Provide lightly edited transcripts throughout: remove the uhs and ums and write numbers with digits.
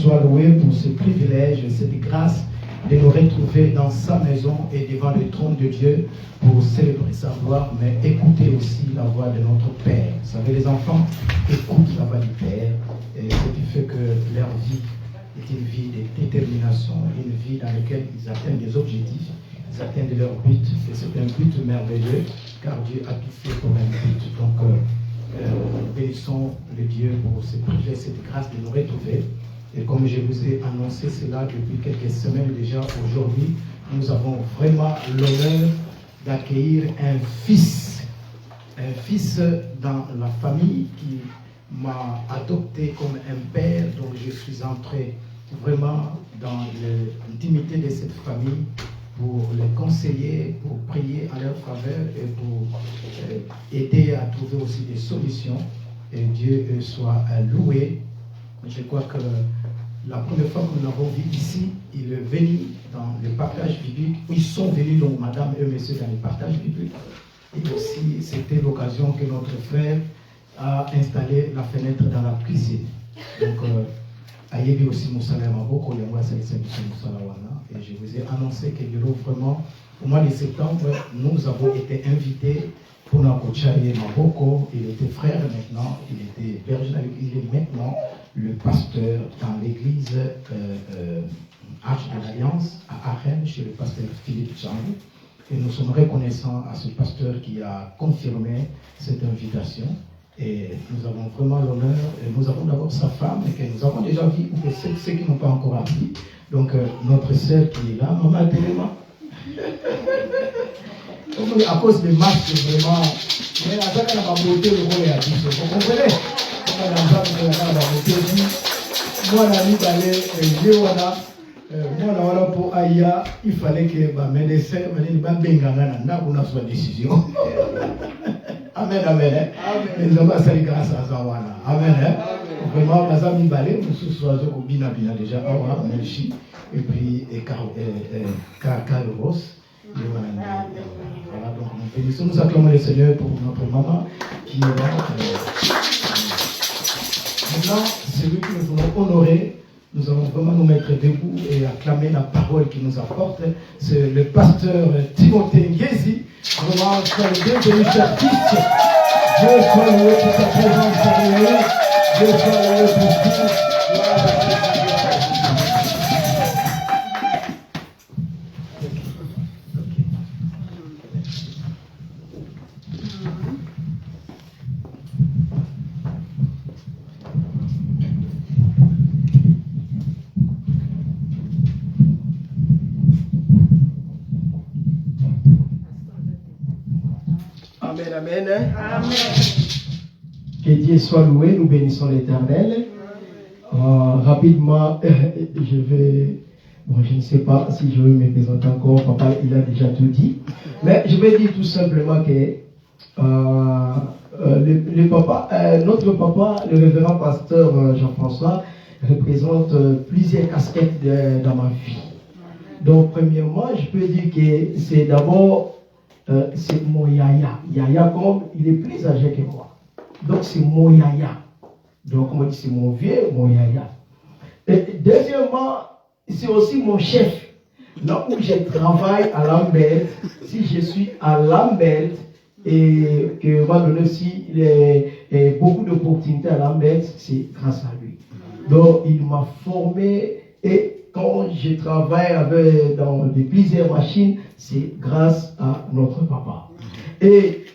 soit loué pour ce privilège, cette grâce de nous retrouver dans sa maison et devant le trône de Dieu pour célébrer sa gloire, mais écouter aussi la voix de notre Père. Vous savez, les enfants écoutent la voix du Père, et ce qui fait que leur vie est une vie de détermination, une vie dans laquelle ils atteignent des objectifs, ils atteignent leur but, et c'est un but merveilleux, car Dieu a tout fait pour un but. Donc, bénissons le Dieu pour ce privilège, cette grâce de nous retrouver. Et comme je vous ai annoncé cela depuis quelques semaines déjà, aujourd'hui, nous avons vraiment l'honneur d'accueillir un fils dans la famille qui m'a adopté comme un père. Donc je suis entré vraiment dans l'intimité de cette famille pour les conseiller, pour prier en leur faveur et pour aider à trouver aussi des solutions. Et Dieu soit loué. Je crois que la première fois que nous l'avons vu ici, il est venu dans le partage biblique. Ils sont venus, donc madame et monsieur, dans le partage biblique. Et aussi, c'était l'occasion que notre frère a installé la fenêtre dans la cuisine. Donc, Ayebi aussi Moussala Maboko, et moi, c'est Moussala Wana. Et je vous ai annoncé que vraiment, au mois de septembre, nous avons été invités pour Nakochaye Maboko. Il était frère maintenant, il était berger, il est maintenant le pasteur dans l'église Arche de l'Alliance à Arène, chez le pasteur Philippe Chang. Et nous sommes reconnaissants à ce pasteur qui a confirmé cette invitation. Et nous avons vraiment l'honneur. Nous avons d'abord sa femme, que nous avons déjà vu, ou que ceux qui n'ont pas encore appris. Donc, notre sœur qui est là, Maman Téléma. À cause des masques, vraiment, mais à chaque fois, la beauté, le rôle est à 10. Vous comprenez? Moi, la nuit d'aller, moi, pour Aïa, il fallait que mes médecins me soit décision. Amen, amen. Nous avons ça grâce à Zawana. Amen. Vraiment, nous avons balé, nous sommes bina déjà, merci. Et puis, Carlos. Voilà, donc nous bénissons, nous acclamons le Seigneur pour notre maman qui est là. Maintenant, celui que nous voulons honorer, nous allons vraiment nous mettre debout et acclamer la parole qui nous apporte. C'est le pasteur Timothée Ngezi. Vraiment, bienvenue, cher fils. Dieu soit loué pour sa présence parmi nous. Dieu soit loué pour tout. Amen. Amen. Que Dieu soit loué, nous bénissons l'Éternel. Rapidement, je ne sais pas si je vais me présenter encore, papa il a déjà tout dit, mais je vais dire tout simplement que notre papa, le révérend pasteur Jean-François, représente plusieurs casquettes dans ma vie. Donc premièrement, je peux dire que c'est d'abord c'est mon yaya. Yaya, comme il est plus âgé que moi. Donc, c'est mon yaya. Donc, on dit c'est mon vieux, mon yaya. Et deuxièmement, c'est aussi mon chef. Là où je travaille à Lambert, si je suis à Lambert, et que m'a donné aussi beaucoup d'opportunités à Lambert, c'est grâce à lui. Donc, il m'a formé et quand je travaille dans plusieurs machines, c'est grâce à notre papa. Et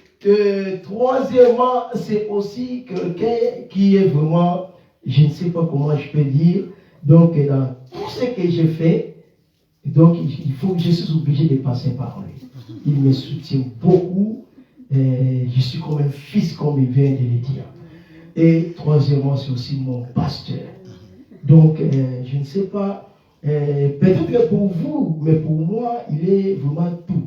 troisièmement, c'est aussi quelqu'un qui est vraiment, je ne sais pas comment je peux dire, donc dans tout ce que je fais, donc je suis obligé de passer par lui. Il me soutient beaucoup, je suis comme un fils, comme il vient de le dire. Et troisièmement, c'est aussi mon pasteur. Donc, je ne sais pas, peut-être que pour vous, mais pour moi, il est vraiment tout.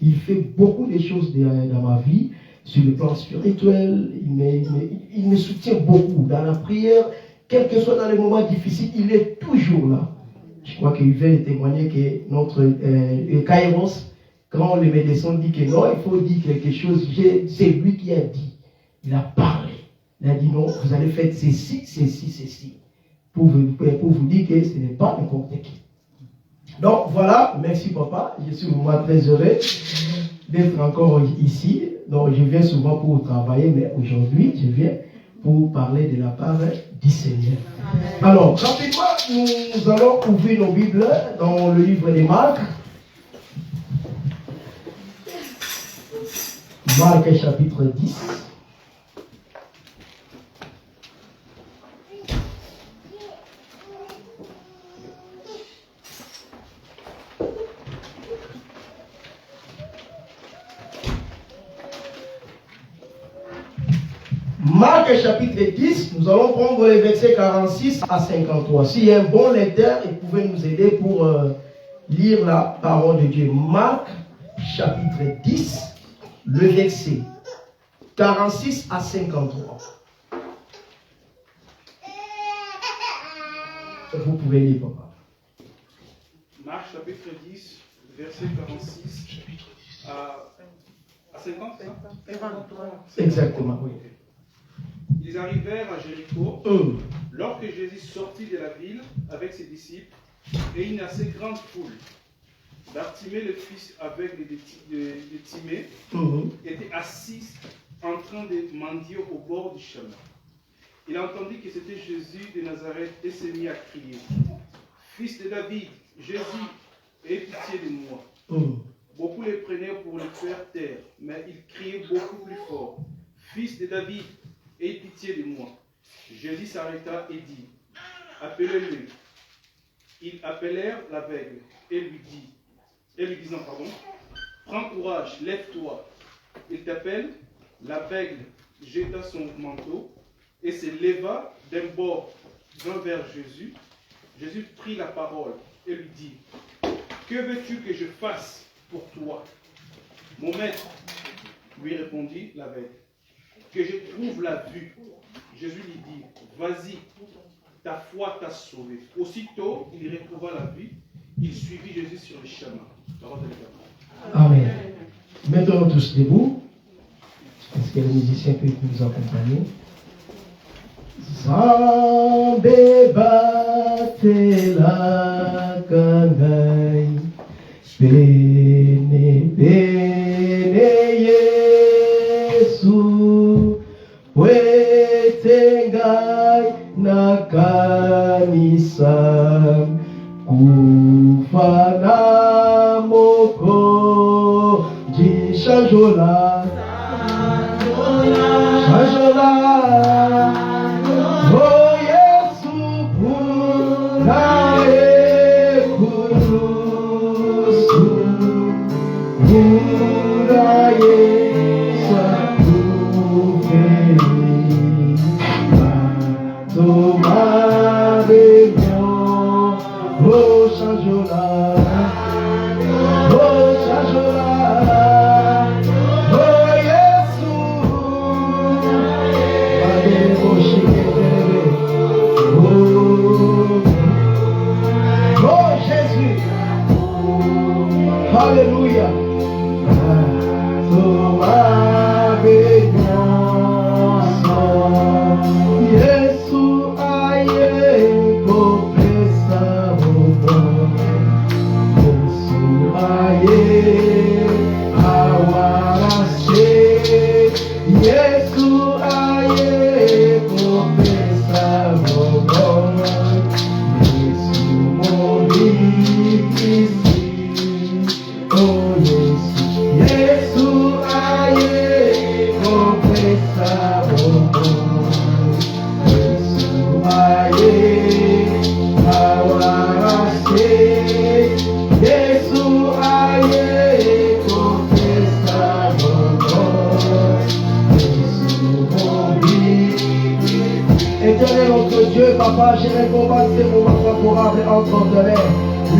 Il fait beaucoup de choses dans ma vie, sur le plan spirituel, il me soutient beaucoup. Dans la prière, quel que soit dans les moments difficiles, il est toujours là. Je crois qu'il vient témoigner que notre Kairos, quand les médecins disent que non, il faut dire quelque chose, c'est lui qui a dit. Il a parlé. Il a dit non, vous allez faire ceci, ceci, ceci. pour vous dire que ce n'est pas n'importe qui. Donc voilà, merci papa, je suis vraiment très heureux d'être encore ici. Donc je viens souvent pour travailler, mais aujourd'hui je viens pour parler de la part du Seigneur. Alors, rapidement, nous allons ouvrir nos Bibles dans le livre de Marc. Marc chapitre 10. Marc chapitre 10, nous allons prendre les versets 46 à 53. S'il y a un bon lecteur, il pouvait nous aider pour lire la parole de Dieu. Marc chapitre 10, le verset 46 à 53. Vous pouvez lire, papa. Marc chapitre 10, verset 46 à 50, c'est ça? Exactement, oui. Ils arrivèrent à Jéricho, lorsque Jésus sortit de la ville avec ses disciples, et une assez grande foule. Bartimée, le fils aveugle de Timée, était assis en train de mendier au bord du chemin. Il entendit que c'était Jésus de Nazareth et s'est mis à crier: Fils de David, Jésus, aie pitié de moi. Beaucoup les prenaient pour le faire taire, mais il criait beaucoup plus fort: Fils de David, aie pitié de moi. Jésus s'arrêta et dit: Appelez-le. Ils appelèrent l'aveugle et lui disant, prends courage, lève-toi. Il t'appelle. L'aveugle jeta son manteau et se leva d'un bord vers Jésus. Jésus prit la parole et lui dit: Que veux-tu que je fasse pour toi? Mon maître, lui répondit l'aveugle, que je trouve la vue. Jésus lui dit: Vas-y, ta foi t'a sauvé. Aussitôt, il retrouva la vue. Il suivit Jésus sur le chemin. Parole de l'Éternel. Amen. Mettons tous debout. Est-ce que les musiciens peuvent nous accompagner? Zambe batela kangai, bene bene Yesu, wetengai na kanisa, kufana moko jishajola. Oh Yesu nae kurusu uraye sakuveni tomare mo oh chanjola Alléluia. Yesu aye kopesa moto. Yesu aye awarase. Yesu aye kopesa moto. Yesu morikisi. Oh Yesu, Yesu aye confessa o Yesu aye awarase. Yesu aye confessa o Yesu mori. Éternel notre Dieu, Papa, je récompense ces moments favorables entre tes mains.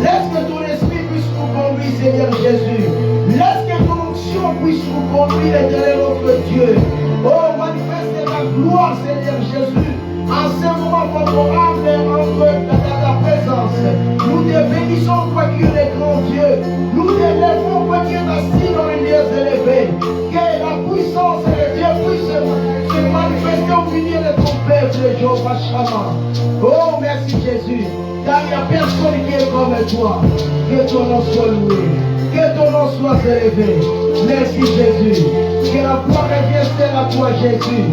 Laisse que ton esprit puisse nous conduire, Seigneur Jésus. Laisse que ton onction puisse nous conduire, Éternel notre Dieu. Oh, manifeste ta gloire, Seigneur Jésus, en ce moment favorable entre ta présence. Nous te bénissons, toi qui es le grand Dieu. Nous te lèvons, toi qui es assis dans les lieux élevés. Que la puissance de Dieu puisse se manifester au milieu de ton peuple, Jéhovah Shammah. Oh, merci. merci Jésus. Car il n'y a personne qui est comme toi. Que ton nom soit loué. Que ton nom soit élevé. Merci Jésus. Que la gloire revienne seule à toi Jésus.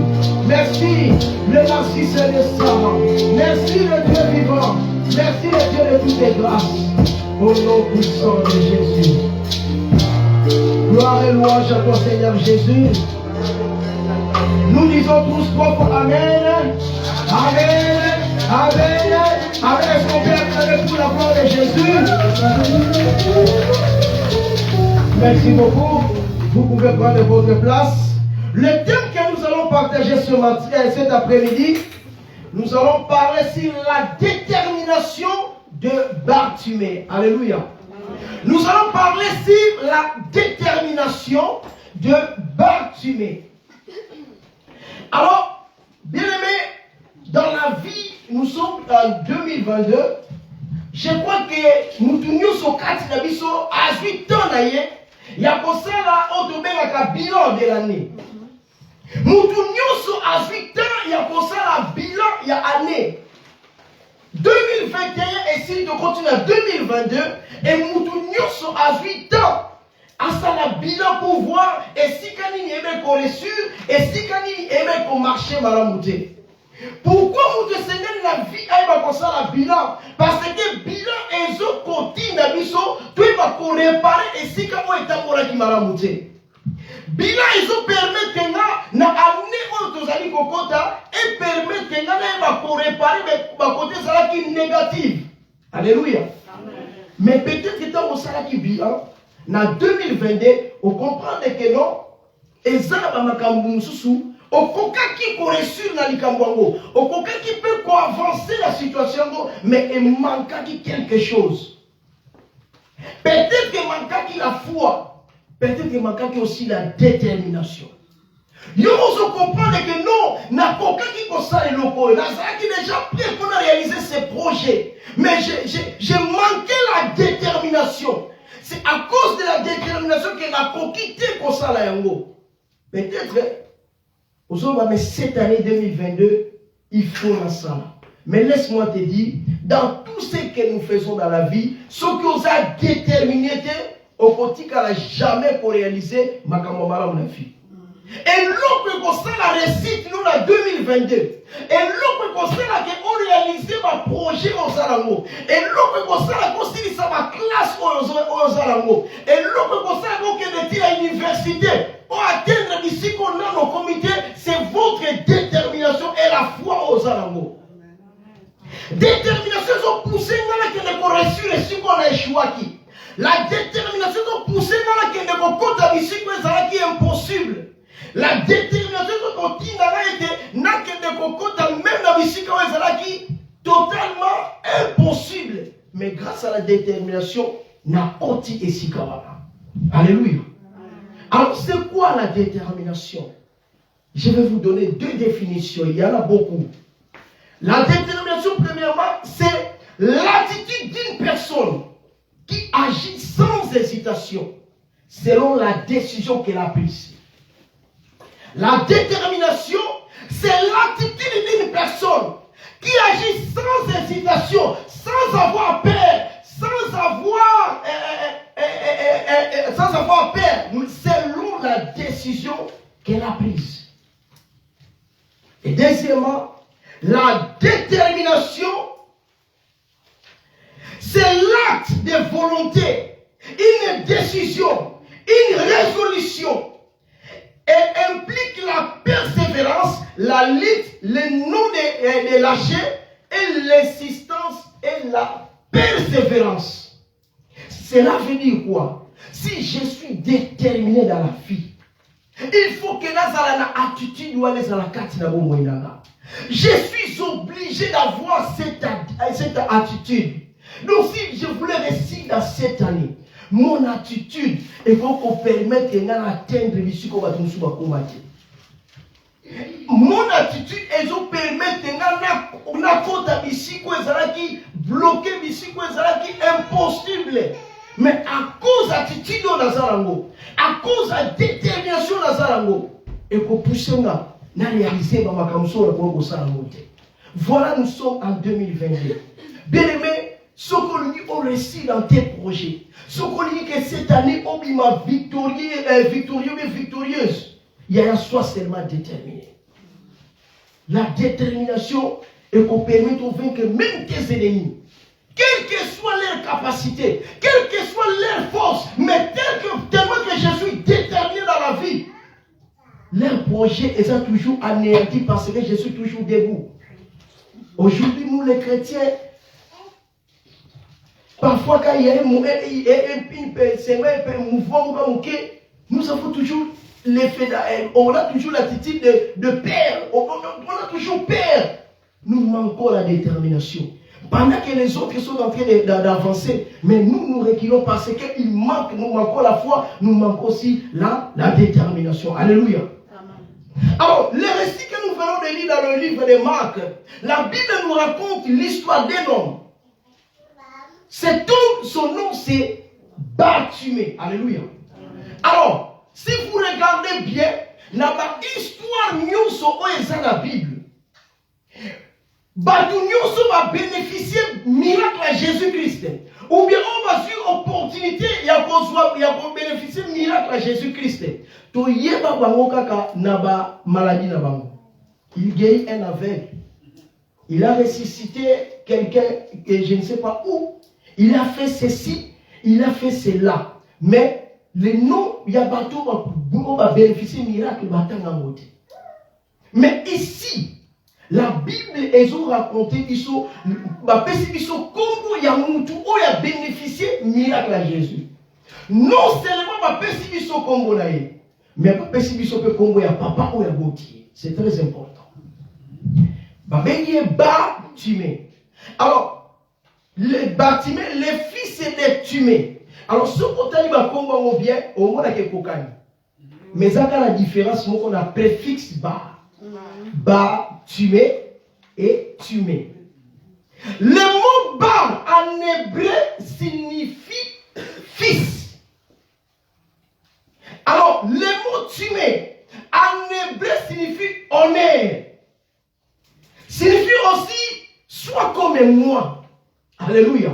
Merci le narcisse des savants. Merci le Dieu vivant. Merci le Dieu de toutes les grâces. Au nom puissant de Jésus. Gloire et louange à toi Seigneur Jésus. Nous disons tous trois fois Amen. Amen. Amen. Amen. Est-ce qu'on peut acclamer pour la gloire de Jésus? Merci beaucoup. Vous pouvez prendre votre place. Le thème que nous allons partager ce matin, cet après-midi, nous allons parler sur la détermination de Bartimée. Alléluia. Nous allons parler sur la détermination de Bartimée. Alors, bien aimé, dans la vie, nous sommes en 2022. Je crois que nous tournions sur 4 d'Abisso à 8 ans d'ailleurs. Il y a pour ça là, on devait la bilan de l'année. Nous tournions sur à 8 ans, il y a pour ça la bilan, il y a année. 2021 et si nous continuons à 2022, et nous tournions sur à 8 ans. À ça la bilan pour voir et si quand il aimait qu'on reçu et si quand il aimait qu'on marchait malamouté. Pourquoi vous descendez la vie à comme ça la bilan? Parce que bilan et zo continue d'abisso, tout va qu'on réparer et si quand on est à qui malamouté. Bilan ils ont permis que na amener aux amis kokota et permet que na qu'on réparer mais côté ça qui négatif. Alléluia. Amen. Mais peut-être que dans ça qui bilan en 2022, on comprend que non, et ça va makambu mususu, au coca qui correspond dans les cambouango, au coca qui peut avancer la situation, mais il manque quelque chose. Peut-être qu'il manque la foi, peut-être qu'il manque aussi la détermination. Yo vous comprenez que non, n'a coca qui constate le locaux, n'a qui déjà prêt pour réaliser ses projets, mais j'ai manqué la détermination. C'est à cause de la détermination qu'elle a quitté comme ça là yango. Peut-être, mais cette année 2022, il faut la ça. Mais laisse-moi te dire, dans tout ce que nous faisons dans la vie, ce que nous a déterminé, au côté qu'elle n'a jamais pour réaliser, ma camarade mon fille. Et l'autre constat la réussite nous en 2022. Et l'autre constat la qu'on réalise ma projet aux Alango. Et l'autre constat la qu'on style ça ma classe aux Alango. Et l'autre constat la qu'on est à l'université. Pour atteindre ici qu'on a nos comités, c'est votre détermination et la foi aux Alango. Détermination sont poussées dans laquelle on a reçu et si qu'on a échoué qui. La détermination sont poussées dans laquelle on a compte ici qui est impossible. La détermination de continue n'a que de cocotte, même dans le qui totalement impossible. Mais grâce à la détermination, n'a pas et sikawala. Alléluia. Alors, c'est quoi la détermination? Je vais vous donner 2 définitions. Il y en a beaucoup. La détermination, premièrement, c'est l'attitude d'une personne qui agit sans hésitation, selon la décision qu'elle a prise. La détermination, c'est l'attitude d'une personne qui agit sans hésitation, sans avoir peur, sans avoir peur, selon la décision qu'elle a prise. Et deuxièmement, la détermination, c'est l'acte de volonté, une décision, une résolution. Elle implique la persévérance, la lutte, le non de lâcher et l'insistance et la persévérance. Cela veut dire quoi? Si je suis déterminé dans la vie, il faut que la attitude ou la carte na moinanga. Je suis obligé d'avoir cette attitude. Donc si je voulais réussir dans cette année, mon attitude, il faut qu'on permette d'atteindre ici qu'on va nous combattre. Mon attitude, elle nous permet de ici qu'on qui bloqué ici qu'on qui impossible. Mais à cause de l'attitude de Nazarango, à cause de la détermination de Nazarango, et qu'on puisse réaliser ma camusole pour que ça monte. Voilà, nous sommes en 2022. Bien-aimé, ce qu'on dit au récit dans tes projets, ce qu'on dit que cette année, on m'a victorieuse, il y a un choix seulement déterminé. La détermination est qu'on permet de vaincre même tes ennemis. Quelle que soit leur capacité, quelle que soit leur force, mais tellement que je suis déterminé dans la vie, leur projet est toujours anéanti parce que je suis toujours debout. Aujourd'hui, nous les chrétiens, parfois quand il y a un mouvement, nous avons toujours l'effet d'AM. On a toujours l'attitude de père. On a toujours peur. Nous manquons la détermination. Pendant que les autres sont en train d'avancer, mais nous reculons parce qu'il manque, nous manquons la foi, nous manquons aussi la détermination. Alléluia. Alors, le récit que nous venons de lire dans le livre de Marc, la Bible nous raconte l'histoire d'un homme. Cet homme, son nom c'est Bartimée. Alléluia. Alors, si vous regardez bien, la histoire nous dans la Bible. Nous va bénéficier du miracle à Jésus-Christ. Ou bien on va sur opportunité, il y a bénéficier du miracle à Jésus-Christ. Il guérit un aveugle. Il a ressuscité quelqu'un, je ne sais pas où. Il a fait ceci, il a fait cela. Mais le nom, il y a va bénéficier du miracle. Mais ici, la Bible est raconté comment il y a bénéficié du miracle à Jésus. Non seulement combo mais combo ya papa ou ya botier. C'est très important. Bartimée. Alors, le Bartimée, le fils de Timée. Alors, ce côté va combo bien, au moins la kokani. Mais ça a la différence, on a préfixe bar. Bartimée et Timée. Le mot bar en hébreu signifie fils. Alors, le mot Timée en hébreu signifie honneur. Signifie aussi sois comme moi. Alléluia.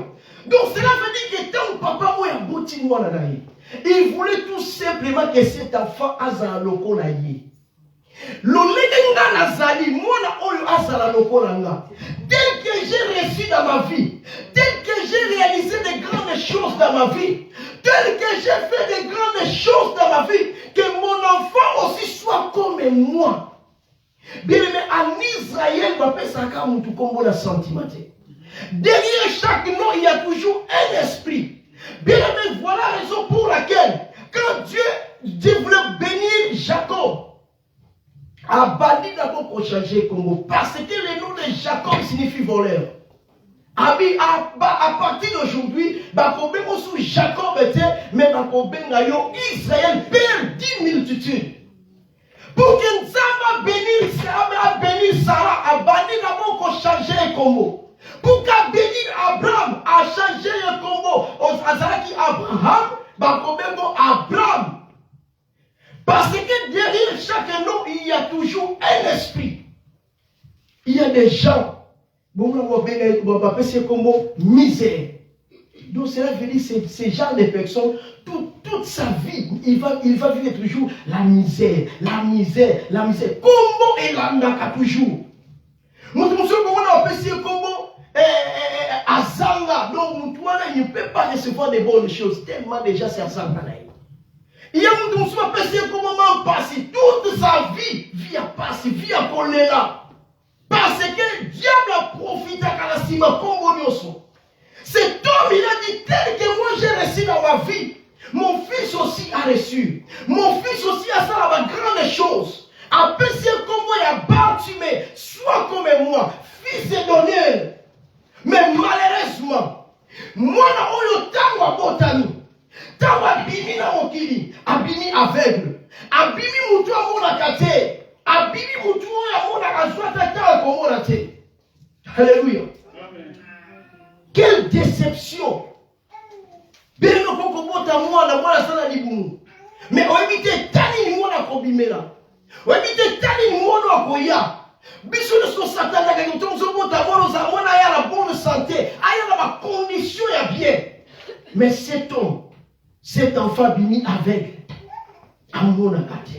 Donc cela veut dire que tant papa ou un bouti moi il voulait tout simplement que cet enfant ait un loco na yé. Tel que j'ai réussi dans ma vie, tel que j'ai réalisé de grandes choses dans ma vie, tel que j'ai fait de grandes choses dans ma vie, que mon enfant aussi soit comme moi. Bien aimé, en Israël, on appelle ça comme tout comme un sentiment. Derrière chaque nom, il y a toujours un esprit. Bien aimé, voilà la raison pour laquelle, quand Dieu voulait bénir Jacob, a banni d'abord pour changer Congo. Parce que le nom de Jacob signifie voleur. À partir d'aujourd'hui, Jacob était, mais Israël perd 10 multitudes. Pour que Nzamba bénir Sarah, a banni d'abord pour changer Congo. Pour qu'à bénir Abraham, a changé le Congo. Azaki Abraham, Abraham. Parce que derrière chaque nom, il y a toujours un esprit. Il y a des gens, c'est comme misère. Donc cela veut dire que ces gens de personnes, toute sa vie, il va vivre toujours la misère, la misère, la misère. Comment il en a toujours? Nous sommes comme Azanga. Donc, il ne peut pas recevoir de bonnes choses. Tellement déjà c'est Azanga. Il y a un monde qui a passé comment passer toute sa vie, via passer, via choléra. Parce que le diable a profité à la cima comme cet homme, il a dit tel que moi j'ai reçu dans ma vie, mon fils aussi a reçu. Mon fils aussi a ça la grande chose. Après c'est comme moi, il a Bartimée, sois comme moi, fils et d'honneur. Mais malheureusement, moi, je suis botani. Tango abimi na mokili, abimi aveugle, abimi mutu amona kate, abimi mutu amona kazwata ta komona te. Alléluia. Quelle déception. Beno koko bota mwana sana libumu. Mais o éviter tani ni mwana kobimela. O éviter tani ni mwana akoya. biso nyonso satanaka ntongo zobota bona ozamona aya na bonne santé aya na bacondition ya bien. Mais cet enfant bimi avec amonaka te.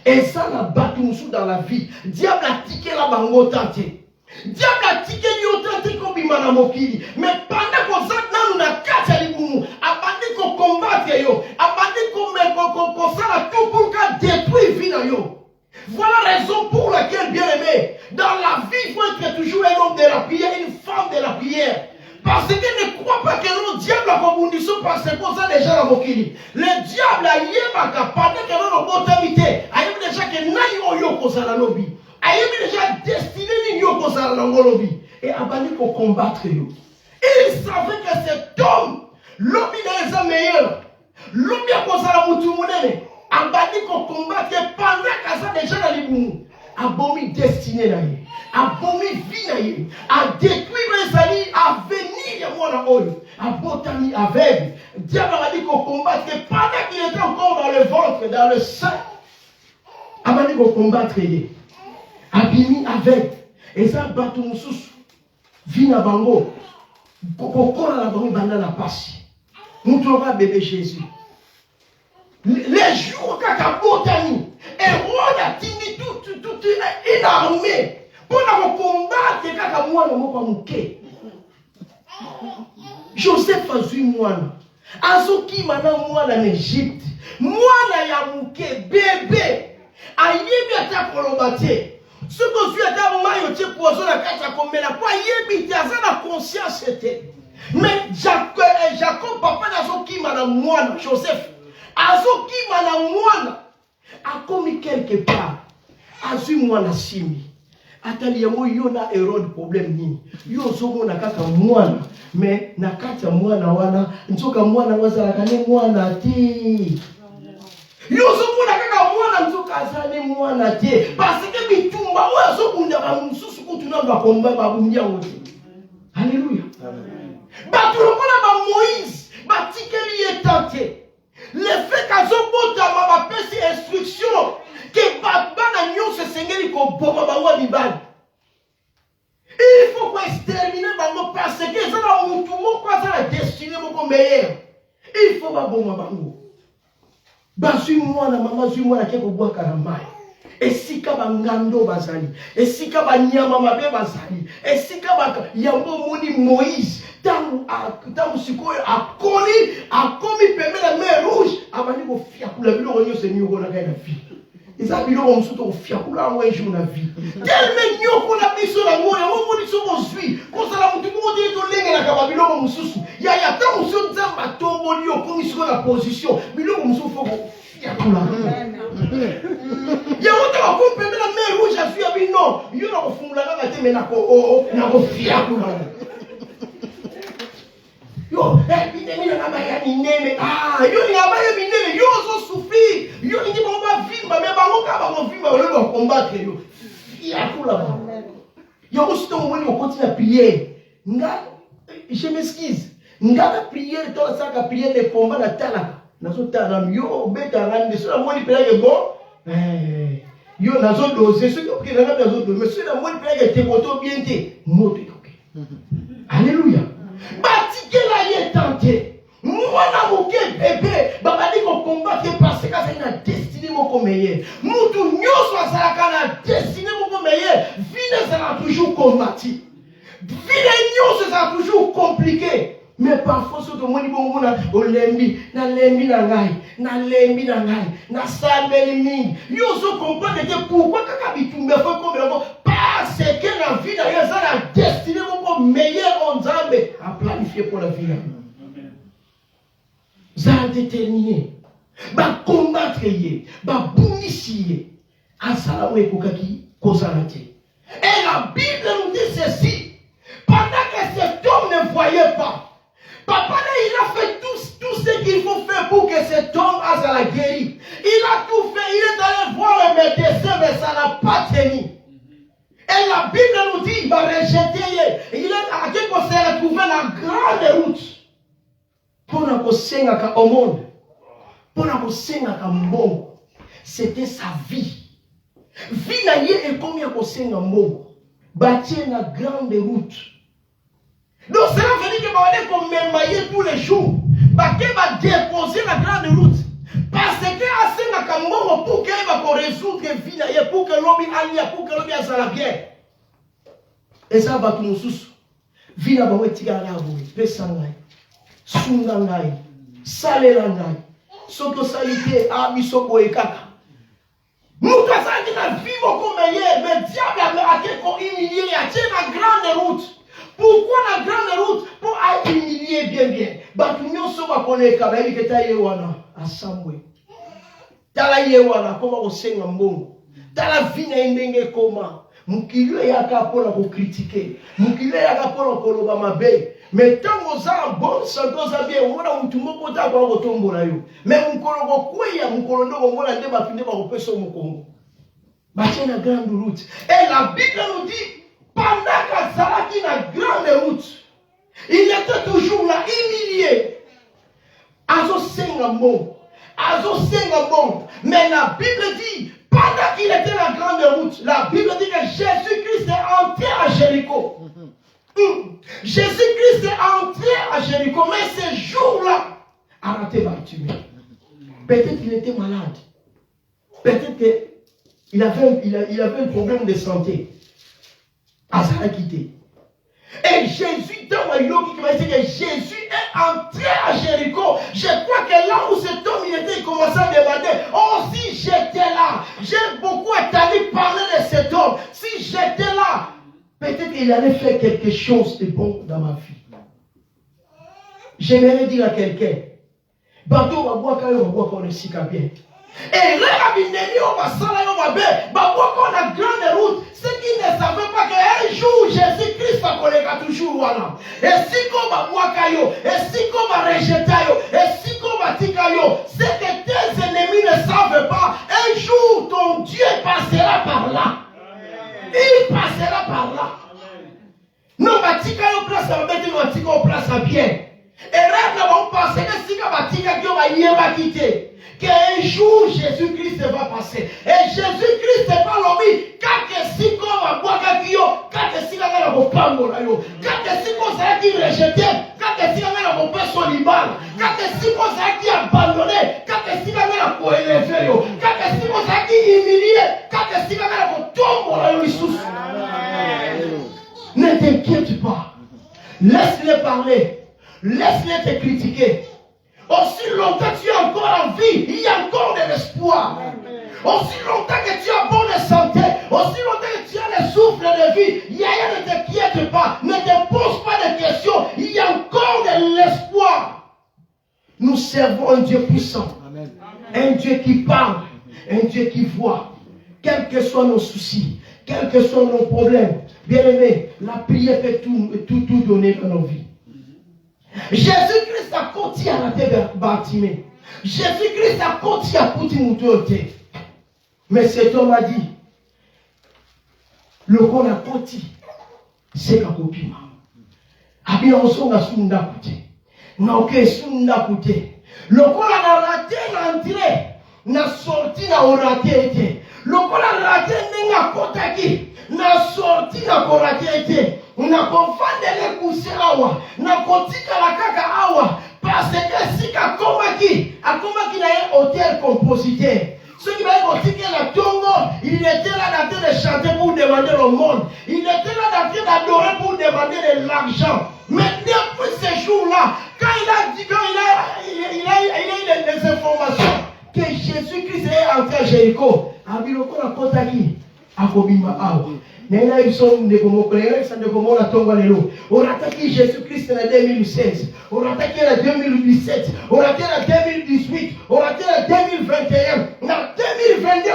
Et ça la bato mosusu dans la vie. Diable a tiqué la bango tante. Diable a tiqué yo tante kobima na mokili. Mais pendant qu'on s'en nanu na kati ya libumu, abandi ko combattre yo, abandi ko sala tout pour qu'à détruire vie na yo. Voilà la raison pour laquelle, bien aimé, dans la vie, il faut être toujours un homme de la prière, une femme de la prière. Parce qu'il ne croit pas que le diable a communiqué parce que ça déjà la mokili. Le diable a yébaka pendant que l'on a botamité. A yébi déjà que naïo yoko sa la lobby. A yébi déjà destiné ni yoko sa la lobby. Et abandi pour combattre yo. Il savait que cet homme, lobby des meilleurs, lobby a posé la moutoumouné. Abandi pour combattre pendant que ça déjà la liboumou. Abomi destiné na ye. Abomi vie na ye. A détruire les alliés, à venir ya mwana oyo. A botami aveugle. Diable a dit qu'on combatte pendant qu'il était encore dans le ventre, dans le sein. Abandi qu'on combattre ye. Abimi aveugle. Et ça batou moussous. Vie na bango. Kokola na bango banda na pasi. Moutoura bébé Jésus. Les jours kaka botami. Et on a tini tout une armée pour combattre kaka mwana moko muke. Joseph azui mwana. Azoki mana mwana en Égypte. Mwana ya muke bébé. Ayebi ata koloba te. Ce que tu as dans mayo te poison na kata komela kwa yebi te azana conscience te. Mais Jacob papa azoki mana mwana Joseph. Azoki mana mwana. Akomi quelque part. Azui mwana simi. Atali yango yo na Hérode problème nini. Yo zomo na kaka mwana. Mais na kata mwana wana. Nzoka mwana wazala kane mwana ti. Yo zomo na kaka mwana nzoka azale mwana ti. Parce que bitumba oyo zokunda ba mususu kutuna ba komba ba bundia wote. Alléluia. Amen. Ba tulokona ba Moïse. Ba tikeli etante. Le fait qu'azobota ma pesi instruction que bana nyonso sengeli ko boma bango libali. Il faut qu'on exterminer bango parce que ça va mutu moko ça la destinée moko meilleure. Il faut ba boma bango. Basui mwana mama zui mwana ke ko bwa karamai. Esika bangando bazali. Esika banyama mabe bazali. Esika ba yango moni Moïse. Tant sikoyo akomi pembe la mer rouge abandi ko fiakula biloko nyonso nyoko na kai na vie. Eza biloko msuto ko fiakula mo ejo na vie. Tellement nyoko na biso na ngona mo moni so mozwi ko sala mutu mo de to lenga na ka biloko msusu. Ya tant msuto nzamba tombo ni okomi siko na position biloko msusu fo ko fiakula. Ya wote ko pembe la mer rouge a fui abi non. Yo na ko fungula na te mena ko na ko fiakula. Yo, epidemia na mayani nene. Yo ni abaye minene, yo zo souffrir. Yo ni ba vimba, mais ba ngoka ba vimba, on va combattre yo. Ya kula ba. Yo aussi on va continuer à prier. Je m'excuse. Nga prière toi ça ka prière de combat na tala. Nazo tala yo beta rande so la moni prière bon. Yo nazo doser ce que prière na nazo doser. Mais si la moni prière te boto bien te, moto yoke. Alléluia. Batike la ye tante. Mwana moke bébé. Babali ko combattre parce que ça une destinée moko meilleur. Mutu nyoso azalaka na destinée moko meilleur. Vie sera toujours combattu. Vie nyoso sera toujours compliqué. Mais parfois ce que moni bongo na olembi na lembi na ngai na sambeli mingi. Yo so comprendre que pourquoi kaka bitumbe faut comme parce que la vie d'ailleurs ça la destinée moko meilleur en Nzambe a planifié pour la vie. Ça a déterminé. Ba combattre ye, ba bunisi ye. Asala we kokaki kozalate. Et la Bible nous dit ceci. Pendant que cet homme ne voyait pas, papa il a fait tout ce qu'il faut faire pour que cet homme aille à la guérir. Il a tout fait, il est allé voir le médecin, mais ça n'a pas tenu. Et la Bible nous dit il va rejeter. Il est à quel point s'est retrouvé la grande route. Pour ne pas au monde. Pour ne pas mbongo. C'était sa vie. Vie na ye et combien qu'on sait en mot. Bâtir la grande route. Donc cela veut dire que on va m'émailler tous les jours. Baké va déposer la grande route. Parce que assez na kambo pour qu'elle va résoudre vie na ye pour que l'homme aille pour que l'homme aille bien. Et ça va tout nous sous. Vie na ba wetika la boue. Pesa ngai. Sunga ngai. Sale la ngai. Soto salite a bisoko ekaka. Nous avons la vie beaucoup meilleure, mais diable a humilié, il y a la grande route. Pourquoi la grande route? Pour aller humilier bien. Batunyo soba kone kabayi keta yewana asamwe. Tala yewana koma osenga mbongo. Tala vina indenge koma. Mukilio yaka pona ko critiquer. Mukilio yaka pona ko loba mabe. Mais tant que ça bon santo za bien on a mutu moko ta kwa ko tombola yo. Mais mukolo ko kuya mukolo ndo ko ngona ndeba finde ba ko peso mukongo. Bâtir la grande route. Et la Bible nous dit pendant qu'Azalaki la grande route, il était toujours là humilié. Azo sengamon. Mais la Bible dit pendant qu'il était la grande route, la Bible dit que Jésus-Christ est entré à Jéricho. Jésus-Christ est entré à Jéricho, mais ce jour-là, arrêtez Bartimée. Peut-être qu'il était malade. Peut-être qu'il avait un problème de santé. Azara quitté. Et Jésus, dans le qui m'a dit que Jésus est entré à Jéricho. Je crois que là où cet homme il était, il commençait à demander, oh si j'étais là, j'ai beaucoup entendu parler de cet homme. Si j'étais là, peut-être qu'il allait faire quelque chose de bon dans ma vie. J'aimerais dire à quelqu'un, bateau va boire quand on voit qu'on est si bien. Et là, on va qu'on a grande route. Ceux qui ne savaient pas qu'un jour Jésus-Christ va connaître toujours voilà. Et si on va boire caillou, et si on va rejeter yo, et si on va tirer yo, c'est que tes ennemis ne savent pas. Un jour ton Dieu passera par là. Il passera par là. Non, va tirer yo place à mettre nous tirer au place à bien. Et là, on pense que si on va tirer yo va y va quitter. Qu'un jour Jésus-Christ va passer. Et Jésus-Christ n'est pas l'homme. Quand si on va boire kakio, quand si on va reprendre quand si on va rejeter, quand si on va reprendre son libal, quand si on va abandonner, quand si on va élever, quand si on va humilier, quand si on va tomber sous. Ne t'inquiète pas. Laisse-les parler. Laisse-les te critiquer. Aussi longtemps que tu es encore en vie, il y a encore de l'espoir. Aussi longtemps que tu as bonne santé, aussi longtemps que tu as le souffle de vie, il y a rien, ne t'inquiète pas, ne te pose pas de questions, il y a encore de l'espoir. Nous servons un Dieu puissant, Amen. Un Dieu qui parle, un Dieu qui voit, quels que soient nos soucis, quels que soient nos problèmes. Bien aimé, la prière peut tout donner dans nos vies. Jésus-Christ a continué à la terre Bartimée. Jésus-Christ a continué à continuer. Mais cet homme a dit, le qu'on a continué, c'est la copie. Abi on s'en a sunda côté. Non que sunda côté. Le qu'on a raté l'entrée, n'a sorti n'a raté été. Le qu'on a raté n'a kotaki, n'a sorti n'a raté été. Na kofande le kuse awa na kotika la kaka awa parce que si akomaki na un hôtel compositeur ceux qui m'avaient kotika la tongo il était là en train de chanter pour demander le monde il était là en train d'adorer pour demander de l'argent mais depuis ce jour-là quand il a dit qu'il a eu des informations que Jésus-Christ est entré à Jéricho abiloko na kotaki akobima awa. Nena ils de comment de comment la tombe lelo. On a attaqué Jésus-Christ en 2016. On a attaqué en 2017. On a attaqué en 2018. On a attaqué en 2021. En 2022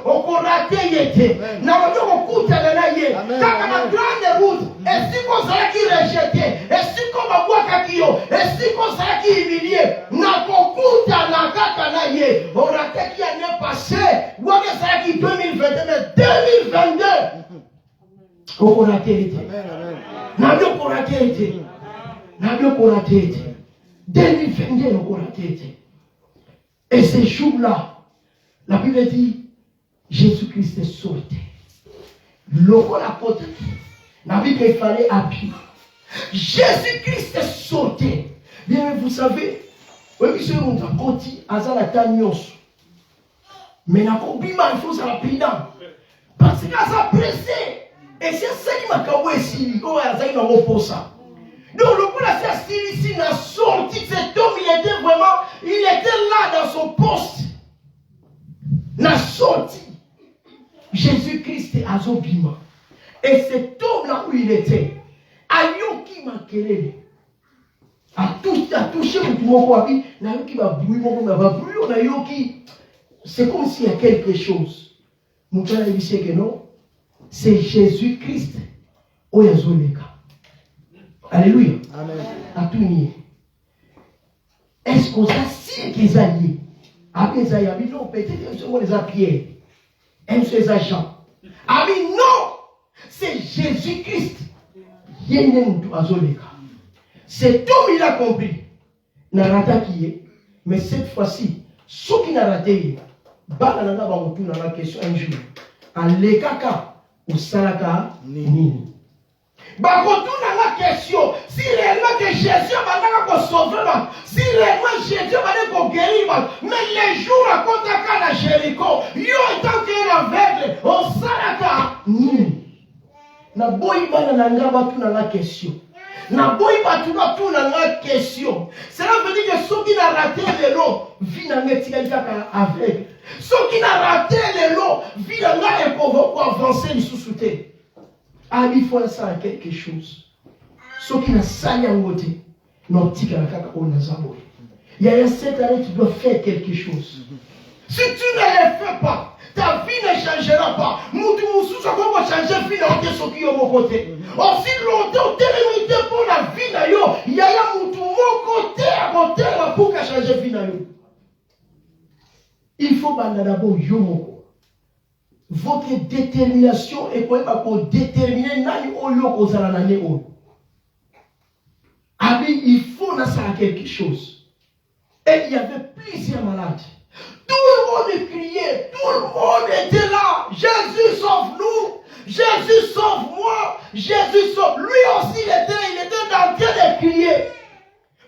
on a raté yete. Na on kuta na ye. Kaka na grande route. Et si qu'on s'est qui rejeté. Et si qu'on va boire kakio. Et si qu'on s'est qui humilié. Na kuta na kaka na ye. On a attaqué l'année passée. Ou on a qui 2021 mais 2022. Au raté. N'a pas raté. N'a pas raté. 2022 au raté. Et ces jours-là, la Bible dit, Jésus-Christ est sorti. L'eau la côte. La Bible il fallait appuyer. Jésus-Christ est sorti. Bien, vous savez, oui, c'est un côté, à la tanios. Mais la cobima, il faut ça rapidement. Parce que ça pressé. Et c'est ça qui m'a dit ici. Oh, il m'a repos ça. Donc, le coup là, c'est ici, il a sorti cet homme, il était là dans son poste. Il a sorti. Jésus-Christ est à Zobima. Et cet homme là où il était, Ayoki m'a kelele. A touché mon mari, Nayoki m'a brûlé, Nayoki. C'est comme s'il y a quelque chose. Mon père a dit que non. C'est Jésus-Christ. Oyazoleka. Alléluia. Amen. À tout nier. Est-ce qu'on a si qu'ils alliés? Après ça, il y a non, peut-être qu'on les a Pierre. Aime ses agents. Ami, non! C'est Jésus-Christ. Cet homme, il a compris. Narata qui est. Mais cette fois-ci, ceux qui n'ont raté, banana va retourner dans la question un jour. En l'ékaka, ou salaka, nini. Bah, retourne dans la question. Si réellement que Jésus va sauver, si réellement Jésus va guérir, mais les jours à contre à Jéricho, yo étant qu'un aveugle, on salaka, nini. Na boy bana na ngaba tu na la question. Na boy ba tu na la question. Cela veut dire que ceux qui n'a raté le lot, vie na ngetika avec. Ceux qui n'a raté le lot, vie na nga pour avancer les sous-soutés. Ah, il faut ça quelque chose. Ceux qui n'a sali en côté, non tika la kaka on a zaboy. Il y a cette année tu dois faire quelque chose. Si tu ne le fais pas, ta vie ne changera pas. Moutou moussou, ça va changer la vie de ceux qui sont mon côté. Aussi longtemps, tu es limité pour la vie de yo. Il y a moutou mon côté à côté pour changer la vie de yo. Il faut d'abord yo moko. Votre détermination est pour déterminer nani oyo kozala nane oyo. Abi, il faut na ça quelque chose. Et il y avait plusieurs malades. Tout le monde criait, tout le monde était là. Jésus sauve-nous, Jésus sauve-moi, Jésus sauve. Lui aussi il était en train de crier.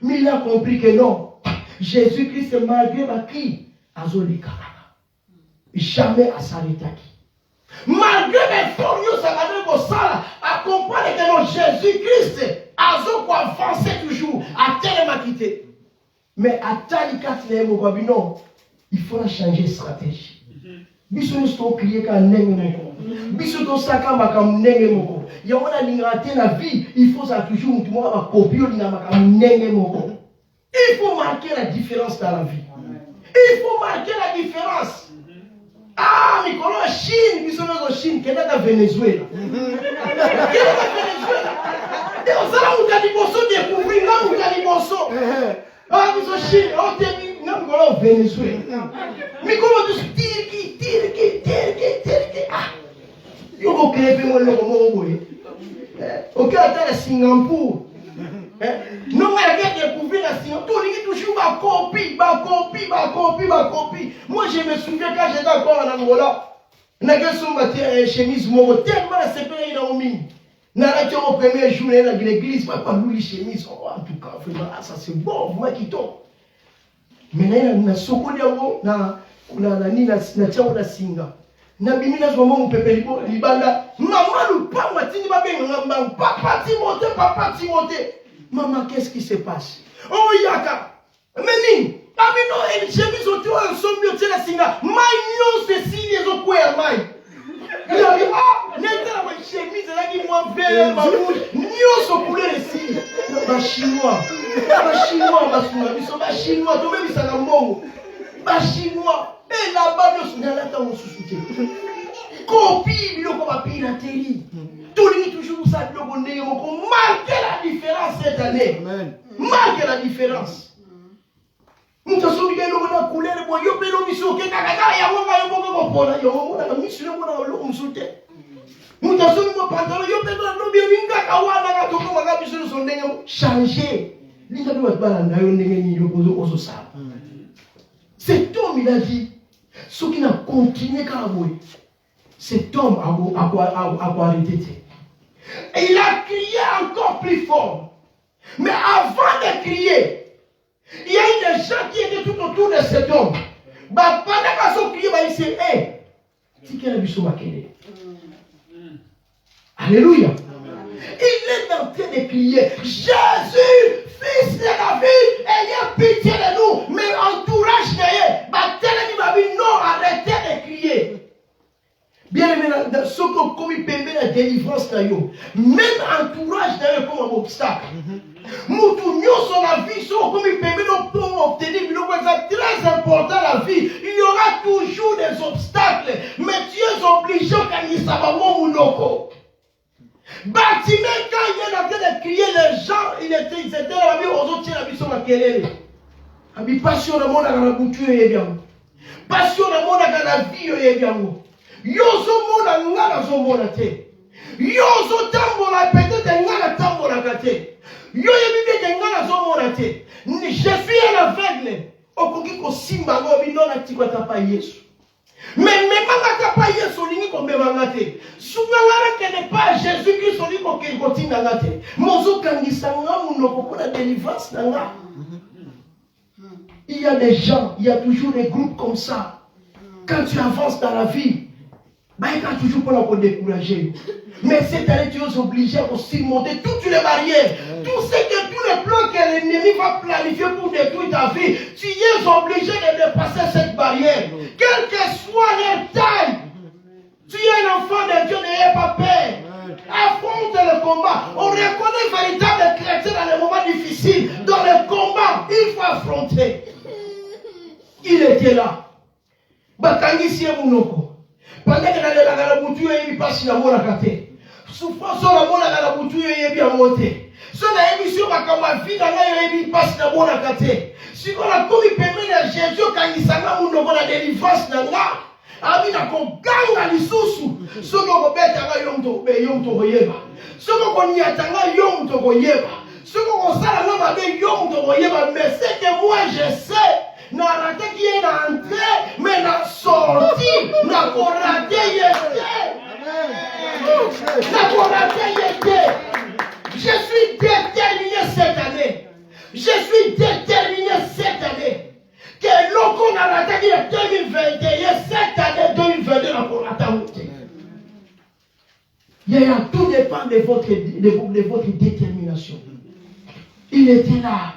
Mais il a compris que non. Jésus-Christ malgré ma cri, jamais à s'arrêter. Malgré les formes, ça va à comprendre que non, Jésus-Christ a avancé toujours, à tellement quitté. Mais à Talikat, non. Il faut changer de stratégie. Biso nous crier qu'à n'engmoko. Biso to saka makam n'engmoko. Ya wana lingraté la vie, il faut ça toujours tout le monde va copier l'ingamakam n'engmoko. Il faut marquer la différence dans la vie. Il faut marquer la différence. Ah, Nicolas, Chine, biso nous Chine, qu'est-ce que Venezuela? Qu'est-ce que Venezuela? Et on s'en va où bosso découvrir là où t'as bosso. Ah, biso Chine, on t'est non, au Venezuela. Mais comment tu tire. Ah, il faut créer le mot. Ok, attends, Singapour. Non, mais il y a découvert la Singapour. Il y a toujours ma copie. Moi, je me souviens quand j'étais encore en Angola. Je suis chemise, tellement séparé dans le mine. N'a au premier jour, dans l'église, pas louer chemise. En tout cas, ça c'est bon, moi qui tombe. Mais na soko yango na chao na singa na bimina zo mo pepe libanda maman lu pa matini ba benga ngamba papa Timothée maman qu'est-ce qui se passe oh yaka meni abino el chemise o tu ensemble o tela singa mai nyo se signe zo kwea mai il a dit ah neta ma chemise là qui moi vert ma rouge nyo so couleur le signe ba chinois ba chinois to même ça na mbongo ba chinois et là-bas nous sommes là dans sous-souté copie biloko ba piraterie tout lui toujours ça biloko ndenge moko marquer la différence cette année amen marquer la différence nous sommes bien na couleur bo yo pelo miso ke kaka ya mo ba yo ko pona yo mo na miso mo na lo msute nous sommes mo pantalon yo pelo no bien ninga kawana ka to ko maga biso so ndenge changer. Cet homme, il a dit, Ce qui n'a continué qu'à avouer, cet homme a arrêté. Et il a crié encore plus fort. Mais avant de crier, il y a eu des gens qui étaient tout autour de cet homme. Pendant qu'ils ont crié, ils disaient, hé, tu es Alléluia. Il est en train de crier, Jésus, fils de David, ayez pitié de nous. Mais entourage de non, arrêtez de crier. Bien aimé, ce qu'on permet la délivrance, même entourage d'ailleurs comme un obstacle. Nous tournions sur la vie, comme il permet d'obtenir, c'est très important la vie. Il y aura toujours des obstacles, mais tu es obligé quand il s'abandonne ou non. Bartimée, quand il est en train de crier, les gens, ils étaient dans la vie, aux autres, la vie sur la kelele. Abi passion de monde dans la bouture et bien. Passion de monde dans la vie et bien. Yozo monde ngana zo monde te. Yozo tambola peut-être ngana tambola kate. Yo yebi de ngana zo monde te. Je suis un aveugle. Okoki ko simba ngo binona tikwata pa Yesu. Mais manga pa Yesu lingi ko mbanga te. Sungala que n'est pas Jésus Christ lingi ko ke kotinga ngate. Mozo kangisa ngamu no ko na délivrance nga. Il y a des gens, il y a toujours des groupes comme ça. Quand tu avances dans la vie, il y a toujours pas pour décourager. Mais cette année, tu es obligé à surmonter toutes les barrières. Tous les plans que l'ennemi va planifier pour détruire ta vie, tu es obligé de dépasser cette barrière. Quelle que soit leur taille, tu es un enfant de Dieu, n'ayez pas peur. Affronte le combat. On reconnaît véritablement chrétien dans les moments difficiles. Dans le combat, il faut affronter. Il était là. Bakangisi Munoko. Pendant que la bouture il passe la mona kate. Souffrance sur la mona la bouture il bien monté. Sur la émission bakama vie dans la il passe la mona kate. Si on a commis permis à Jésus quand il s'en Munoko la délivrance dans là. Ami na koganga lisusu. Sono kobeta yomto be yomto koyeba. Sono konyatanga yomto koyeba. Sono kosala na mabe yomto koyeba. Mais c'est que moi je sais. Na raté qui est entré, mais na sorti, na raté Je suis déterminé cette année. Je suis déterminé cette année. Que l'on a raté qui est 2021, cette année 2022, on a raté. Tout dépend de votre détermination. Il était là.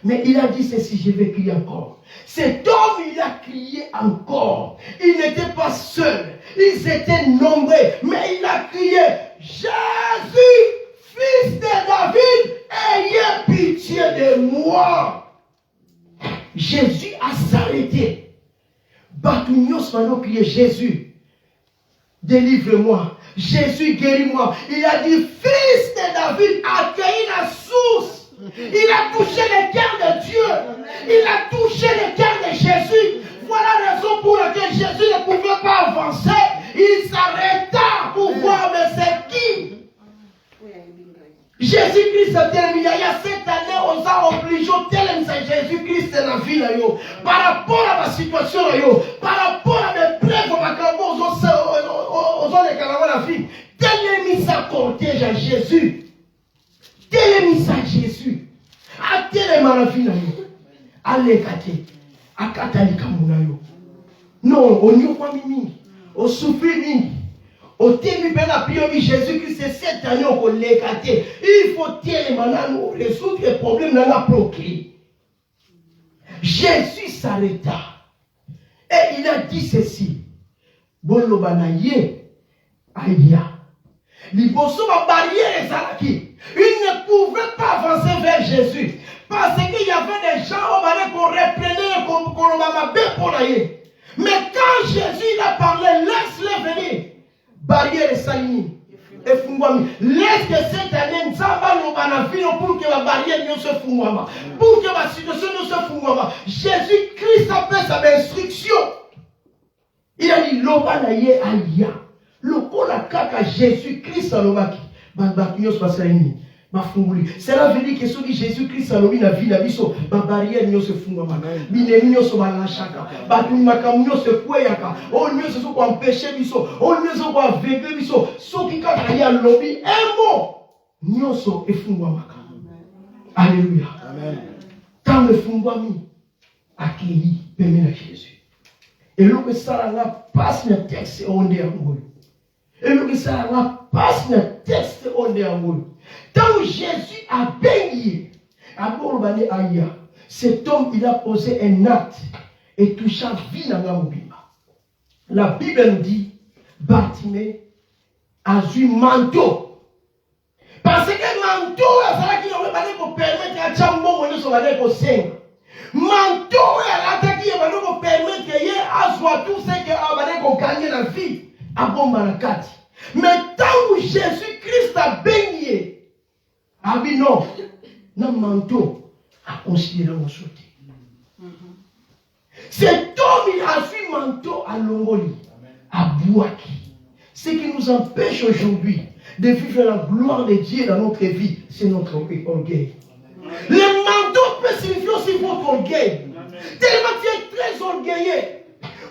Mais il a dit ceci, je vais crier encore. Cet homme, il a crié encore. Il n'était pas seul. Ils étaient nombreux. Mais il a crié, Jésus, fils de David, ayez pitié de moi. Jésus a s'arrêté. Batunios maintenant crié, Jésus, délivre-moi. Jésus guéris-moi. Il a dit, fils de David, accueille la source. Il a touché le cœur de Dieu. Il a touché le cœur de Jésus. Voilà la raison pour laquelle Jésus ne pouvait pas avancer. Il s'arrêta pour voir, mais c'est qui? Jésus-Christ a terminé. Il y a cette année, on a obligé Jésus-Christ dans la vie. Par rapport à ma situation, par rapport à mes preuves, la vie. Tel est mis à cortège à Jésus. Tel est mis à Jésus. A tel est ma vie. Allez, Kate. A Katalika Munayo. Non, on n'y a pas mis. On souffre mis. Au thème de la prière de Jésus-Christ, c'est cette année qu'on l'a gâté. Il faut tellement résoudre les problèmes dans la proclé. Jésus s'arrêta. Et il a dit ceci. Bolobanaye. Aïe. Liboso ma barrière est Zalaki. Il ne pouvait pas avancer vers Jésus. Parce qu'il y avait des gens qu'on reprenait qu'on m'a pour l'aïe. Mais quand Jésus a parlé, laisse-le venir. Barrière est saline. Et fungwami. Laisse que cette année, Nzamba l'obana vino pour que la barrière ne se fungwama. Pour que la situation ne se fungwama. Jésus-Christ a fait sa instruction. Il a dit l'obanaye aïa. Le kaka Jésus-Christ alobaki. Bakunios pasaini. Cela veut dire que ceux qui Jésus-Christ a la vie, la vie, ma barrière n'y se font pas. L'ennemi se malachaka. Batumi makamio se koueyaka. On ne se soit empêché biso. On ne se soit vécu biso. Ceux qui quand il y a lobby, un mot. Nyoso et fungwamaka. Alléluia. Amen. Tant le fungwami accueilli permet à Jésus. Et là que ça là passe le texte on est amoureux. Et là que ça là passe le texte on est amoureux. Tant Jésus a baigné à Bourbané Aïa, cet homme il a posé un acte et toucha vie dans la mobima. La Bible nous dit Bartimée a eu manteau. Parce que manteau, ça qui va nous permettre à Tchambo de se faire au sein. Manteau, qui va nous permettre de soit tout ce que va gagner la vie à Bombarakati. Mais tant que Jésus-Christ a baigné, ah oui non, non manteau a considéré mon sauté. Cet homme, il a su manteau à Longoli, à Bouaki. Ce qui nous empêche aujourd'hui de vivre la gloire de Dieu dans notre vie, c'est notre orgueil. Le manteau peut signifier aussi votre orgueil. Tellement tu es très orgueilleux.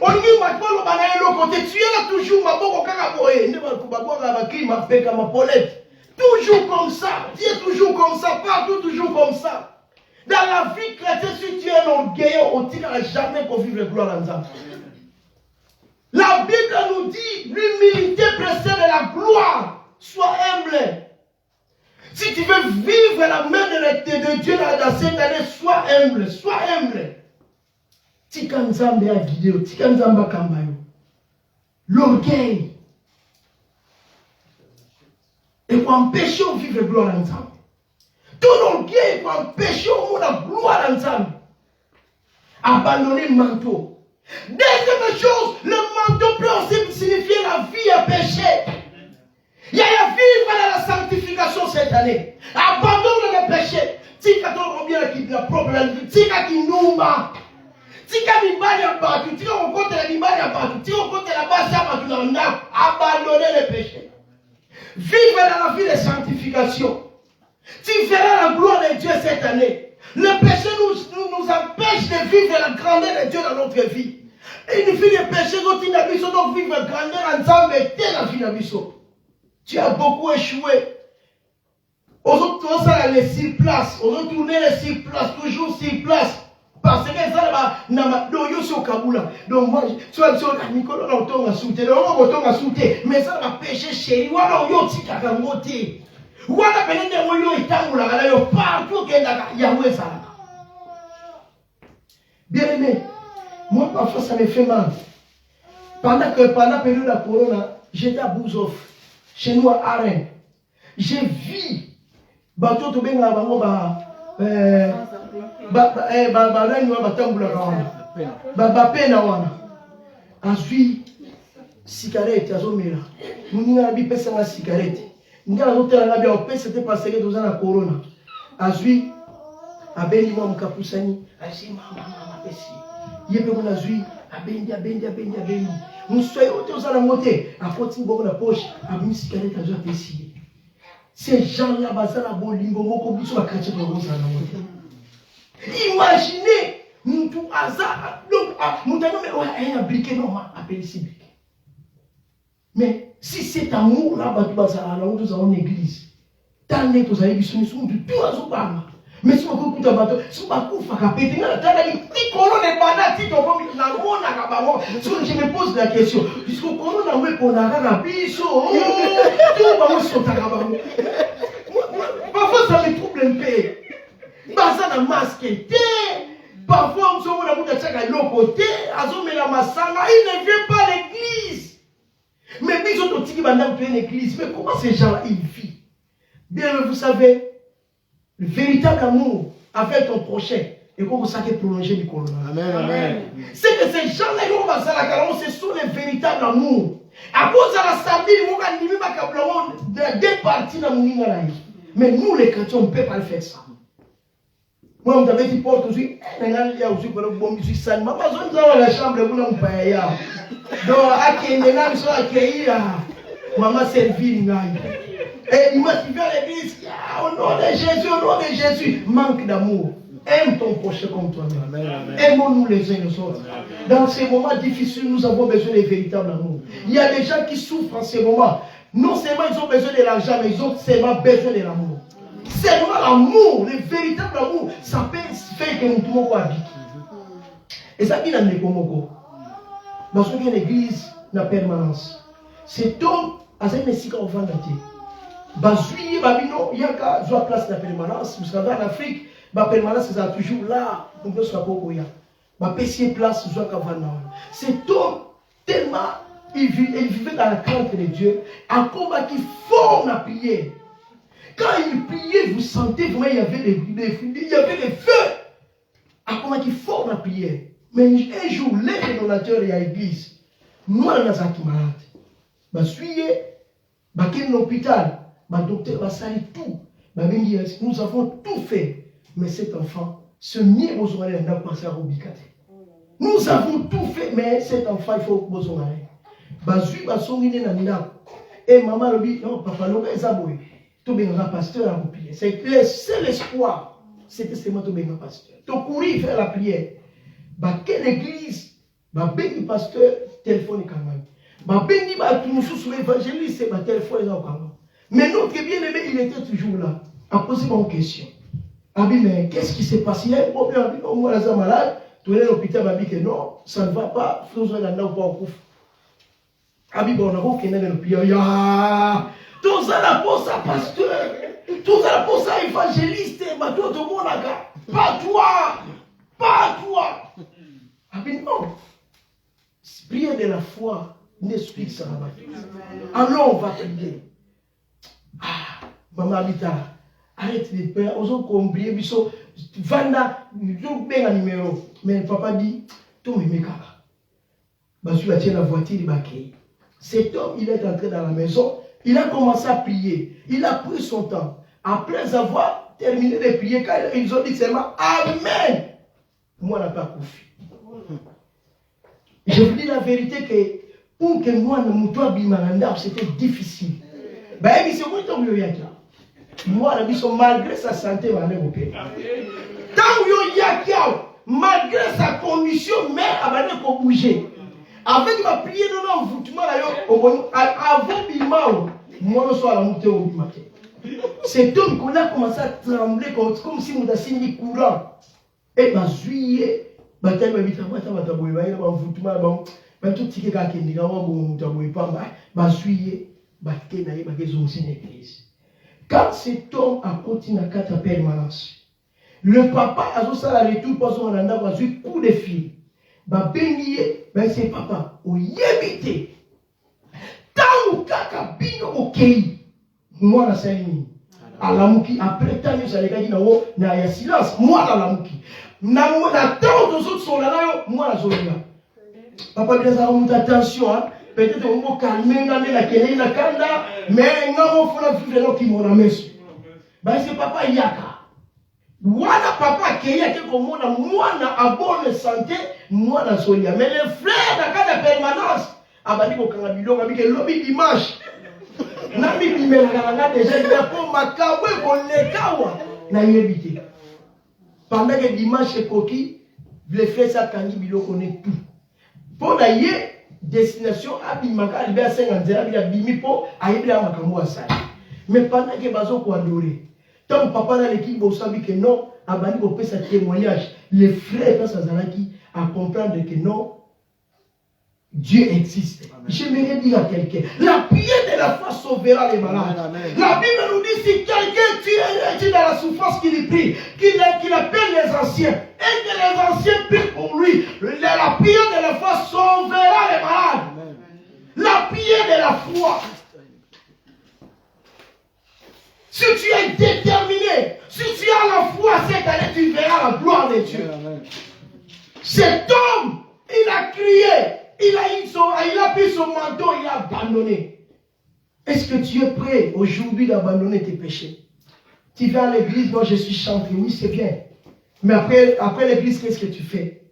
On dit tu es là toujours, toujours comme ça. Tu es toujours comme ça, partout toujours comme ça. Dans la vie chrétienne, si tu es un orgueilleux, on ne dira jamais qu'on vive la gloire en Dieu. La Bible nous dit l'humilité précède la gloire. Sois humble. Si tu veux vivre la main de Dieu dans cette année, sois humble. Sois humble. Tikanzambe a guidé, Tikanzamba Kambayo. L'orgueil. Et pour empêcher de vivre la gloire ensemble. Ton orgueil pour empêcher au monde la gloire ensemble. Abandonner le manteau. Deuxième chose, le manteau peut aussi signifier la vie à péché. Il y a à vivre dans la sanctification cette année. Abandonne le péché. Tika ton combien la problème. Tika qui nous bat. Tika mibali à battu. Tika on compte la mibali à battu. Tika on compte la base à battu. Abandonner le péché. Vivre dans la vie de sanctification. Tu verras la gloire de Dieu cette année. Le péché nous empêche de vivre la grandeur de Dieu dans notre vie. Et une vie de péché, nous donc vivre la grandeur ensemble et la vie de Bisso. Tu as beaucoup échoué. Aux autres, on a les 6 places. On a tourné les 6 places, toujours 6 places. Parce que ça va, yo sur Kaboula. Donc moi, tu vas dire, Nicolas, on a sauté. On a sauté. Mais ça va pécher chéri. Voilà, yo, tika kamoté. Voilà, peut-être que yo, itamula, yo, partout, qu'il y a Yahweh, ça. Bien aimé, moi, parfois, ça me fait mal. Pendant la période de la corona, j'étais à Bouzouf. Chez nous à Arène, j'ai vu bateau to benga bango pena wana azui cigarette azomela muninga na bipesa na cigarette ngala zotela na bia opesa te parce que tozana corona azui abeni mwa mkapusani asima mama pesi yepe mona azui abendi Moussoye ote osala moté a foti boko na poche a mis cigarette azo apesi. Ces gens-là bazala bolingo moko biso ba chrétien to osala moté. Imaginez mutu azala donc mutano me oya briquet normal appelé si briquet. Mais si cet amour là batu bazala là où nous avons une église. Tant que vous avez biso miso mutu tout azobama. Mais si on peut bateau, si on va faire péter, je me pose la question. Puisque parfois ça me trouble un peu. Parfois masque. Parfois on se voit à l'autre côté, il ne vient pas à l'église. Mais ils ont dit qu'il l'église. Mais comment ces gens-là ils vivent? Bien, vous savez. Le véritable amour avec ton prochain et qu'on vous sache prolonger du corona. Amen, amen. C'est que ces gens-là, ce sont les véritables amours. À cause de la samedi, ils vont deux parties dans mon. Mais nous, les chrétiens, on ne peut pas le faire ça. Moi, on t'avait dit, porte aussi, il y a aussi pour le bon musique. Maman, on est dans la chambre, vous n'avez pas y aller. Donc, à qui est là, ils sont accueillis là. Maman, c'est le vie, et il m'a dit à l'église, Au nom de Jésus, manque d'amour. Aime ton prochain comme toi-même. Aimons-nous les uns les autres. Dans ces moments difficiles, nous avons besoin de véritable amour. Il y a des gens qui souffrent en ces moments. Non seulement ils ont besoin de l'argent, mais ils ont seulement besoin de l'amour. Seulement l'amour, le véritable amour, ça peut faire que nous pouvons habiter. Et ça, il y a des komoko. Dans une église, la permanence. Cet homme, à cette église, on va dater. Bazui, babino, yaka, soit place de la permanence. Vous savez, en Afrique, la permanence, c'est toujours là. On peut se faire pour y ma PC place, soit qu'avant. Cet homme, tellement, il vivait dans la crainte de Dieu, un combat qui forme la prière. Quand il priait, vous sentez vraiment il y avait des feux. Un combat qui forme la prière. Mais un jour, les donateurs et à l'église, nous, on a des malades. Je suis dans l'hôpital, le docteur va salir tout. Nous avons tout fait. Mais cet enfant, ce mieux besoin n'a pas passé à Robicate. Nous avons tout fait, mais cet enfant, il faut besoin d'aller. Et maman le dit, non, papa, l'homme est aboué. Tout bien, un pasteur a prié. C'est le seul espoir. C'était seulement tout bien, un pasteur. Tu courir faire la prière. Quelle église, béni pasteur, téléphone quand même. Béni, tout nous sous l'évangéliste, c'est téléphone quand même. Mais notre bien-aimé, il était toujours là. À poser une question. Mais qu'est-ce qui s'est passé? Il y a un problème. Moi, je suis malade. Tu es à l'hôpital, je dis que non, ça ne va pas. Il faut que je n'aille pas au couf. On a aucun dans le prière. Tout ça, la pose à pasteur. Tout ça, la pose à évangéliste. Pas toi. Pas toi. Non. Prière de la foi n'explique ça. Alors on va prier. Maman Abita, arrête de prier. Aux autres combien, biso, Vanda, nous bien un numéro. Mais le papa dit, tout me met kaka. Basu a tiré la voiture, il m'a créé. Cet homme, il est entré dans la maison, il a commencé à prier. Il a pris son temps. Après avoir terminé de prier, quand ils ont dit seulement Amen. Moi, je n'ai pas confié. Je vous dis la vérité que pour que moi, c'était difficile. Moi, malgré sa santé, malgré sa condition, mais elle va bouger. Avec ma prière dans l'envoûtement, avant Bimao, moi, je suis à la montée au matin. Cet homme qu'on a commencé à trembler comme si on a signé courant. Et ma juillet, bataille ma vite à ma tabouille, l'envoûtement, tout ce qui est à Kendiga, mon tabouille, ma juillet, bataille naïe, ma guérison une église. Quand cet homme a continué à quatre permanence, le papa a fait la retour pour son anda, a eu coup de fil. Ba bénier, ben c'est papa, au yébité. Tant ou kaka bino au kei, moi la saline. À la mouki, après tant que ça les gars na ya silence, moi la mouki. Na tant aux autres sont là, moi la zolia. Papa bien ça remonte attention, hein. Peut-être on va calmer la kene na kanda, mais non on faut la vivre qui mon amesu. Ben c'est papa yaka. Wana papa keya ke komona mwana a bonne santé mwana solia mais les frères na kada permanence abandi ko kanga bilonga bike lobi dimanche na mi bimela na déjà il a pour makabwe ko lekawa na yebite pendant que dimanche koki les frères ça kangi biloko ne tout pour na ye destination abimaka libya 50 ya bimi po ayebila makambo asali mais pendant que bazo ko adorer tant papa dans l'équipe, vous savez que non, Abani vous fait ce témoignage. Les frères, quand ça qui à comprendre que non, Dieu existe. J'aimerais dire à quelqu'un, la prière de la foi sauvera les malades. La Bible nous dit si quelqu'un est dans la souffrance qu'il prie, qu'il appelle les anciens, et que les anciens prient pour lui, la prière de la foi sauvera les malades. La prière de la foi. Si tu es déterminé, si tu as la foi cette année, tu verras la gloire de Dieu. Amen. Cet homme, il a crié, il a pris son manteau, il a abandonné. Est-ce que tu es prêt aujourd'hui d'abandonner tes péchés? Tu vas à l'église, non, je suis chanté, oui, c'est bien. Mais après l'église, qu'est-ce que tu fais?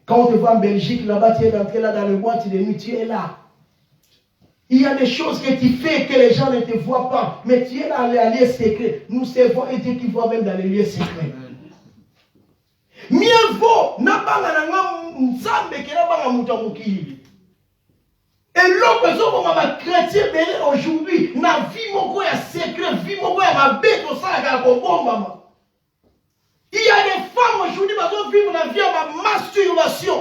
Quand on te voit en Belgique, là-bas, tu es entré là dans le boîte de nuit, tu es là. Il y a des choses que tu fais que les gens ne te voient pas. Mais tu es dans les lieux secrets. Nous servons un Dieu qui voit même dans les lieux secrets. Mieux vaut, et l'autre chrétien aujourd'hui, na vie mon ya secret, vie mon ya ma bête au sein de la bombe. Il y a des femmes aujourd'hui qui vivent la vie en masturbation.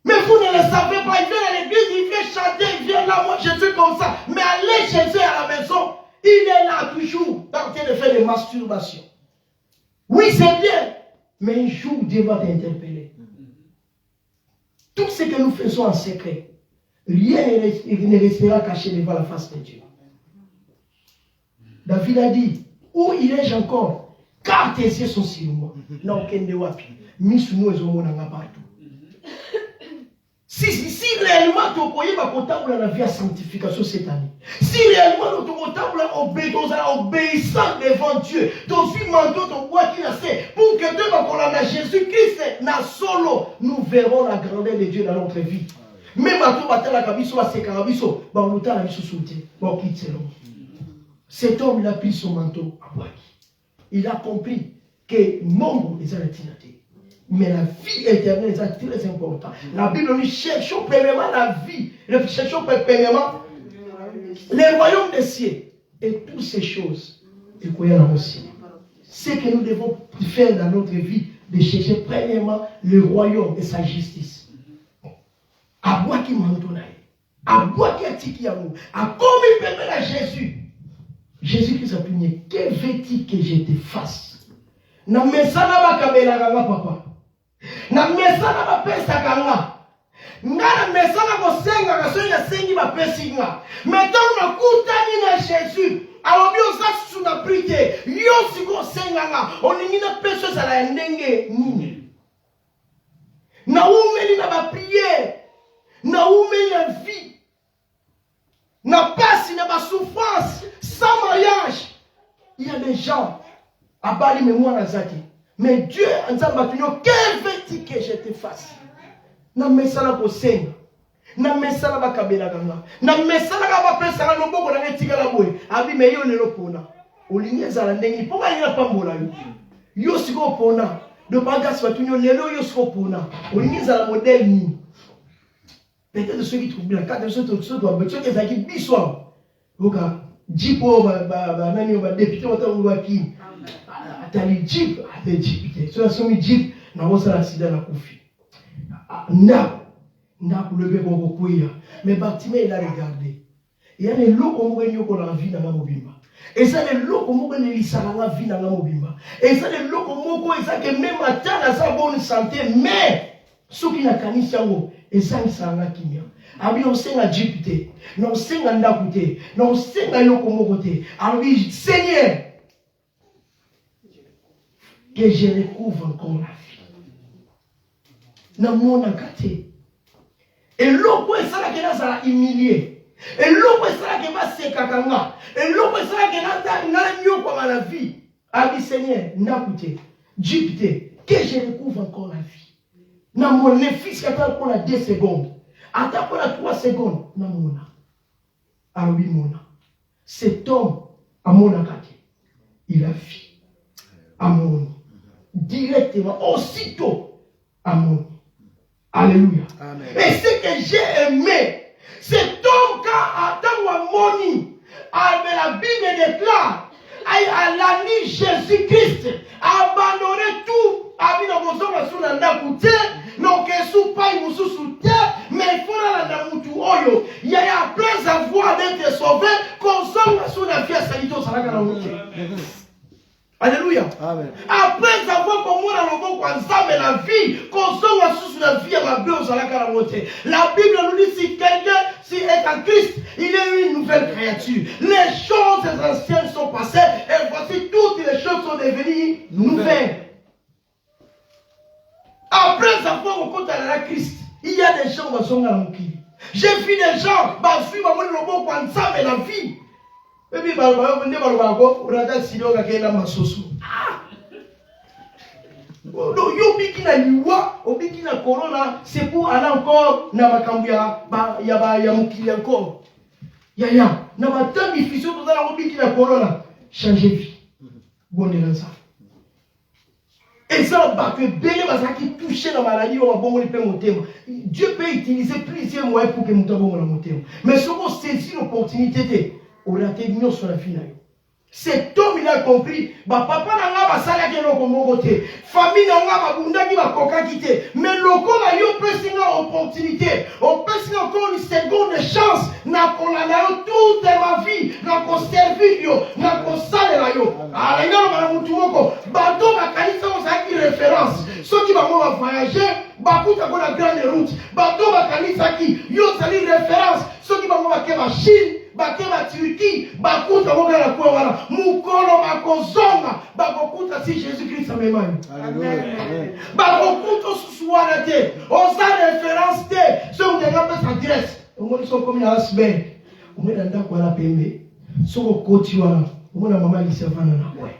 Mais vous ne le savez pas, il vient à l'église, il vient chanter, il vient là, moi je suis comme ça. Mais allez chez eux à la maison, il est là toujours, en train de faire des masturbations. Oui, c'est bien, mais un jour Dieu va t'interpeller. Tout ce que nous faisons en secret, rien ne restera caché devant la face de Dieu. David a dit, où irai-je encore? Car tes yeux sont sur moi. Non, aucun de wapi. Misounou et zomo n'anga partout. Si réellement tu as comptable la vie à sanctification cette année, si réellement tu as comptable obéissant devant Dieu, ton suis manteau, ton bois qui naissait, pour que Dieu va condamner Jésus-Christ, na solo, nous verrons la grandeur de Dieu dans notre vie. Même à tout battre la cabisso, à ses carabisso, on nous t'a la mission soutien, on quitte ce l'homme. Cet homme, il a pris son manteau à Boaki. Il a compris que Mongo est à la tinate. Mais la vie éternelle est très importante. La Bible nous cherchons premièrement la vie. Nous cherchons premièrement le royaume des cieux. Et toutes ces choses, et quoi aussi. Ce que nous devons faire dans notre vie, de chercher premièrement le royaume et sa justice. À bois qui m'entonne, à bois qui attire à nous, à comme il permet à Jésus. Jésus-Christ a puni, que veux-tu que je te fasse? Na mesana ba kabela ganga papa. Na mesana ba pesa ganga. Ngana mesana ko senga ka so ya sengi ba pesi nga. Maintenant na kutani na Jésus. Alors bien ça sous na prière. Yo si ko senga nga. Oningi na peso za la ndenge nini. Na umeli na ba prière. Na umeli na vie. Na passe na ba souffrance sans mariage. Il y a des gens à Bali mais moi Nazaki. Mais Dieu en Zambatunyo, que veux-tu que je te fasse? Na mesala ko senga. Na mesala ba kabela ganga. Na mesala ba pesa na loboko na ngetika la boy. Abi me yo lelo pona. Olinye za ndengi poka ina pambola yo. Yo siko pona. De bagas batunyo lelo yo siko pona. Olinye za la modèle ni. Peut-être ceux qui trouvent bien, quand ceux qui doivent me dire qu'ils bisouent. Oka, jipo ba nani ba député wata uwaki. Atali jip, atali jip. Ceux qui sont jip na wosa la sida na kufi. Na pour le bébé kokuya. Mais Bartimée il a regardé. Il y a des lots comme on ko la vie dans la mobimba. Et ça les lots comme on les sala la vie dans la mobimba. Et ça les lots comme on ko ça que même à ta sa bonne santé mais ceux qui na kanisa wo ezangi sanga kimia abi osenga jipite na osenga ndakute na osenga yoko mokote abi Seigneur que je recouvre encore la vie na mona kate et loko esala ke nazala humilié et loko esala ke baseka kanga et loko esala ke ngala nyoko na vie abi Seigneur ndakute jipite que je recouvre encore la vie. Na mon fils qui attend pour la 2 secondes. Attends pour la 3 secondes. Na mona. Alors oui mona. Cet homme, à mon akate, il a vie. À mon. Directement, aussitôt, à mon. Alléluia. Amen. Et ce que j'ai aimé, cet homme quand attend à moni, la Bible déclare, à l'année Jésus-Christ, a abandonné tout. Abina bozonga suna ndakute donc soupa imususu te mais fona na mutu oyo ya après avoir d'être sauvé konzonga suna fia salito salaka na mutu. Alléluia. Amen. Après avoir comme on a le bon ensemble la vie konzonga sous la vie ma bio salaka na mutu. La Bible nous dit si quelqu'un si est en Christ, il est une nouvelle créature. Les choses anciennes sont passées et voici toutes les choses sont devenues nouvelles. Après avoir rencontré la Christ, il y a des gens qui sont dans mon cœur. J'ai vu des gens qui suivent le bon ensemble la vie. Et puis, c'est pour aller encore dans ma cambia, il y a encore. Yaya, n'a pas tant difficile dans la route qui la corona. Changer vie. Bon, est dans ça. Et ça, que Béné va qui toucher la maladie, on va bon le monter. Dieu peut utiliser plusieurs moyens pour que nous t'avons la monter. Mais si on saisit l'opportunité, on a été mis sur la finale. Cet homme, il a compris, papa n'a pas ça qui est dans mon côté. Famille n'a pas bunda qui va coca quitter. Mais le corps a eu une opportunité. On peut encore une seconde chance. N'a qu'on a toute ma vie. N'a qu'on servi yo. N'a qu'on salé yo. Ah, les gars, on va nous trouver. Bateau, ma qualité, on a une référence. Ceux qui vont voyager, Bakou, tu as la grande route. Bateau, ma qualité, yo, c'est une référence. Ceux qui vont faire la Chine. Bakema Turquie, bakuta moga la kwa wala, mukolo makozonga, bakuta si Jésus-Christ amemaye. Amen. Bakuta susuwana te, on sa référence te, ce où des gens peuvent s'adresser. On sont comme la semaine, on est dans quoi la pembe, sur le côté wala, on a maman qui se vend na ouais.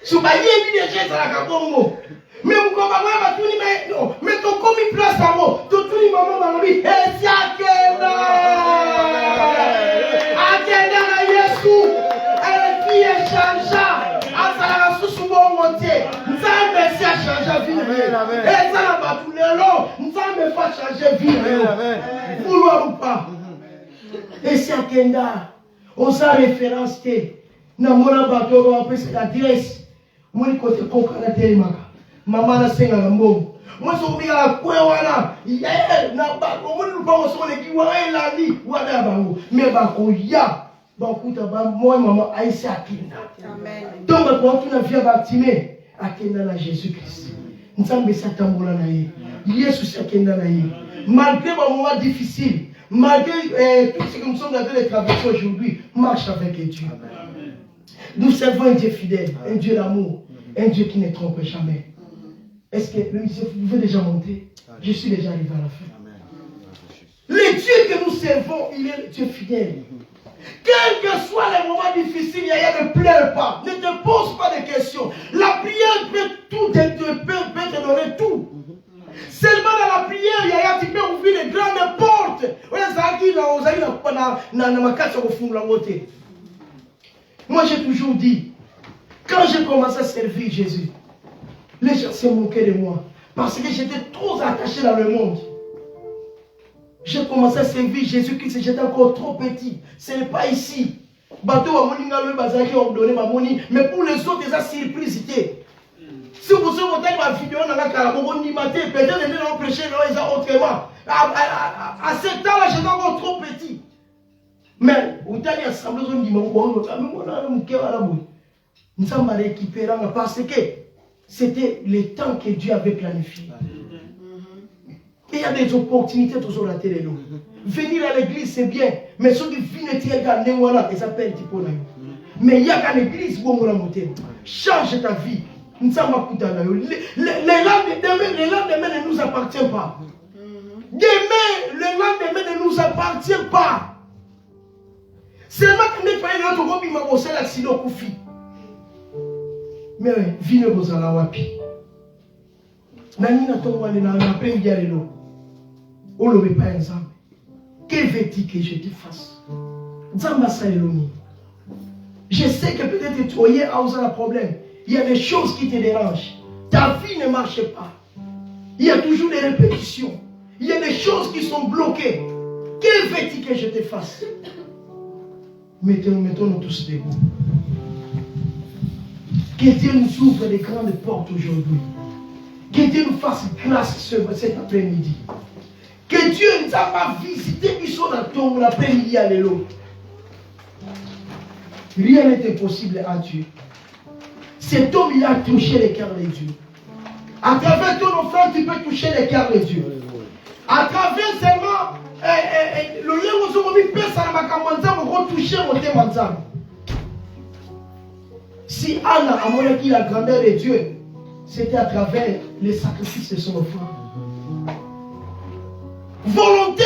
Soubaye ni de gens à la kabongo. Mais on va voir tout ni non, mais ton commis place à moi, tout ni maman va lui, et si akenda na Yesu, et puis changea, asala susu bon monter, nzambe si a changé vie, et ça n'a pas tout le long, nzambe fa changer vie, vouloir ou pas, et si akenda, on sa référence te, na mona bateau on peut s'adresse, moi côté kokana telemaka. Maman na senga na mbongo. Moi so bi la kwe wana. Na ba ko mo lu ba so le ki wa ela ni wa da bango. Me ba ko ya. Ba kuta ba moi maman Aïssa akinda. Amen. Donc ba ko tuna via baptisé akinda na Jésus-Christ. Nzambe satambola na ye. Yesu akinda na ye. Malgré les moments difficiles, malgré tout ce que nous sommes en train de traverser aujourd'hui, marche avec Dieu. Amen. Nous servons un Dieu fidèle, un Dieu d'amour, un Dieu qui ne trompe jamais. Est-ce que vous pouvez déjà monter? Je suis déjà arrivé à la fin. Le Dieu que nous servons, il est le Dieu fidèle. Quels que soient les moments difficiles, ne pleure pas. Ne te pose pas de questions. La prière peut tout te donner tout. Seulement dans la prière, tu peux ouvrir les grandes portes. Moi, j'ai toujours dit, quand j'ai commencé à servir Jésus, les gens se moquaient de moi. Parce que j'étais trop attaché dans le monde. J'ai commencé à servir Jésus-Christ et j'étais encore trop petit. Ce n'est pas ici. Mais pour les autres, ils ont surprisité. Si vous avez ma vidéo dans la carabon, peut-être qu'ils ont prêché autrement. À ce temps-là, j'étais encore trop petit. Mais, vous avez assemblé, nous sommes récupérés parce que c'était le temps que Dieu avait planifié. Et il y a des opportunités toujours à la télé. Venir à l'église, c'est bien. Mais ceux qui viennent à l'église, ils s'appellent Tipo. Mais il y a l'église, change ta vie. Le lendemain ne nous appartient pas. Demain, le lendemain ne nous appartient pas. Seulement que nous faisons notre robe, il m'a bossé l'accident Koufi. Mais vine bozala wapi. Nani na tongo na pe ngialelo. Olobe pa ensemble. Que veux-tu que je te fasse? Nzamba saeloni. Je sais que peut-être tu es un problème. Il y a des choses qui te dérangent. Ta vie ne marche pas. Il y a toujours des répétitions. Il y a des choses qui sont bloquées. Que veux-tu que je te fasse? Mettons-nous tous debout. Que Dieu nous ouvre les grandes portes aujourd'hui. Que Dieu nous fasse grâce cet après-midi. Que Dieu nous a pas visité, ils sont dans ton après-midi à l'élo. Rien n'est impossible à Dieu. Cet homme, il a touché les cœurs de Dieu. À travers ton offrande, tu peux toucher les cœurs de Dieu. À travers seulement le lien où nous avons mis personne à ma on va toucher mon thème. Si Anna a montré la grandeur de Dieu, c'était à travers les sacrifices de son offrande. Volonté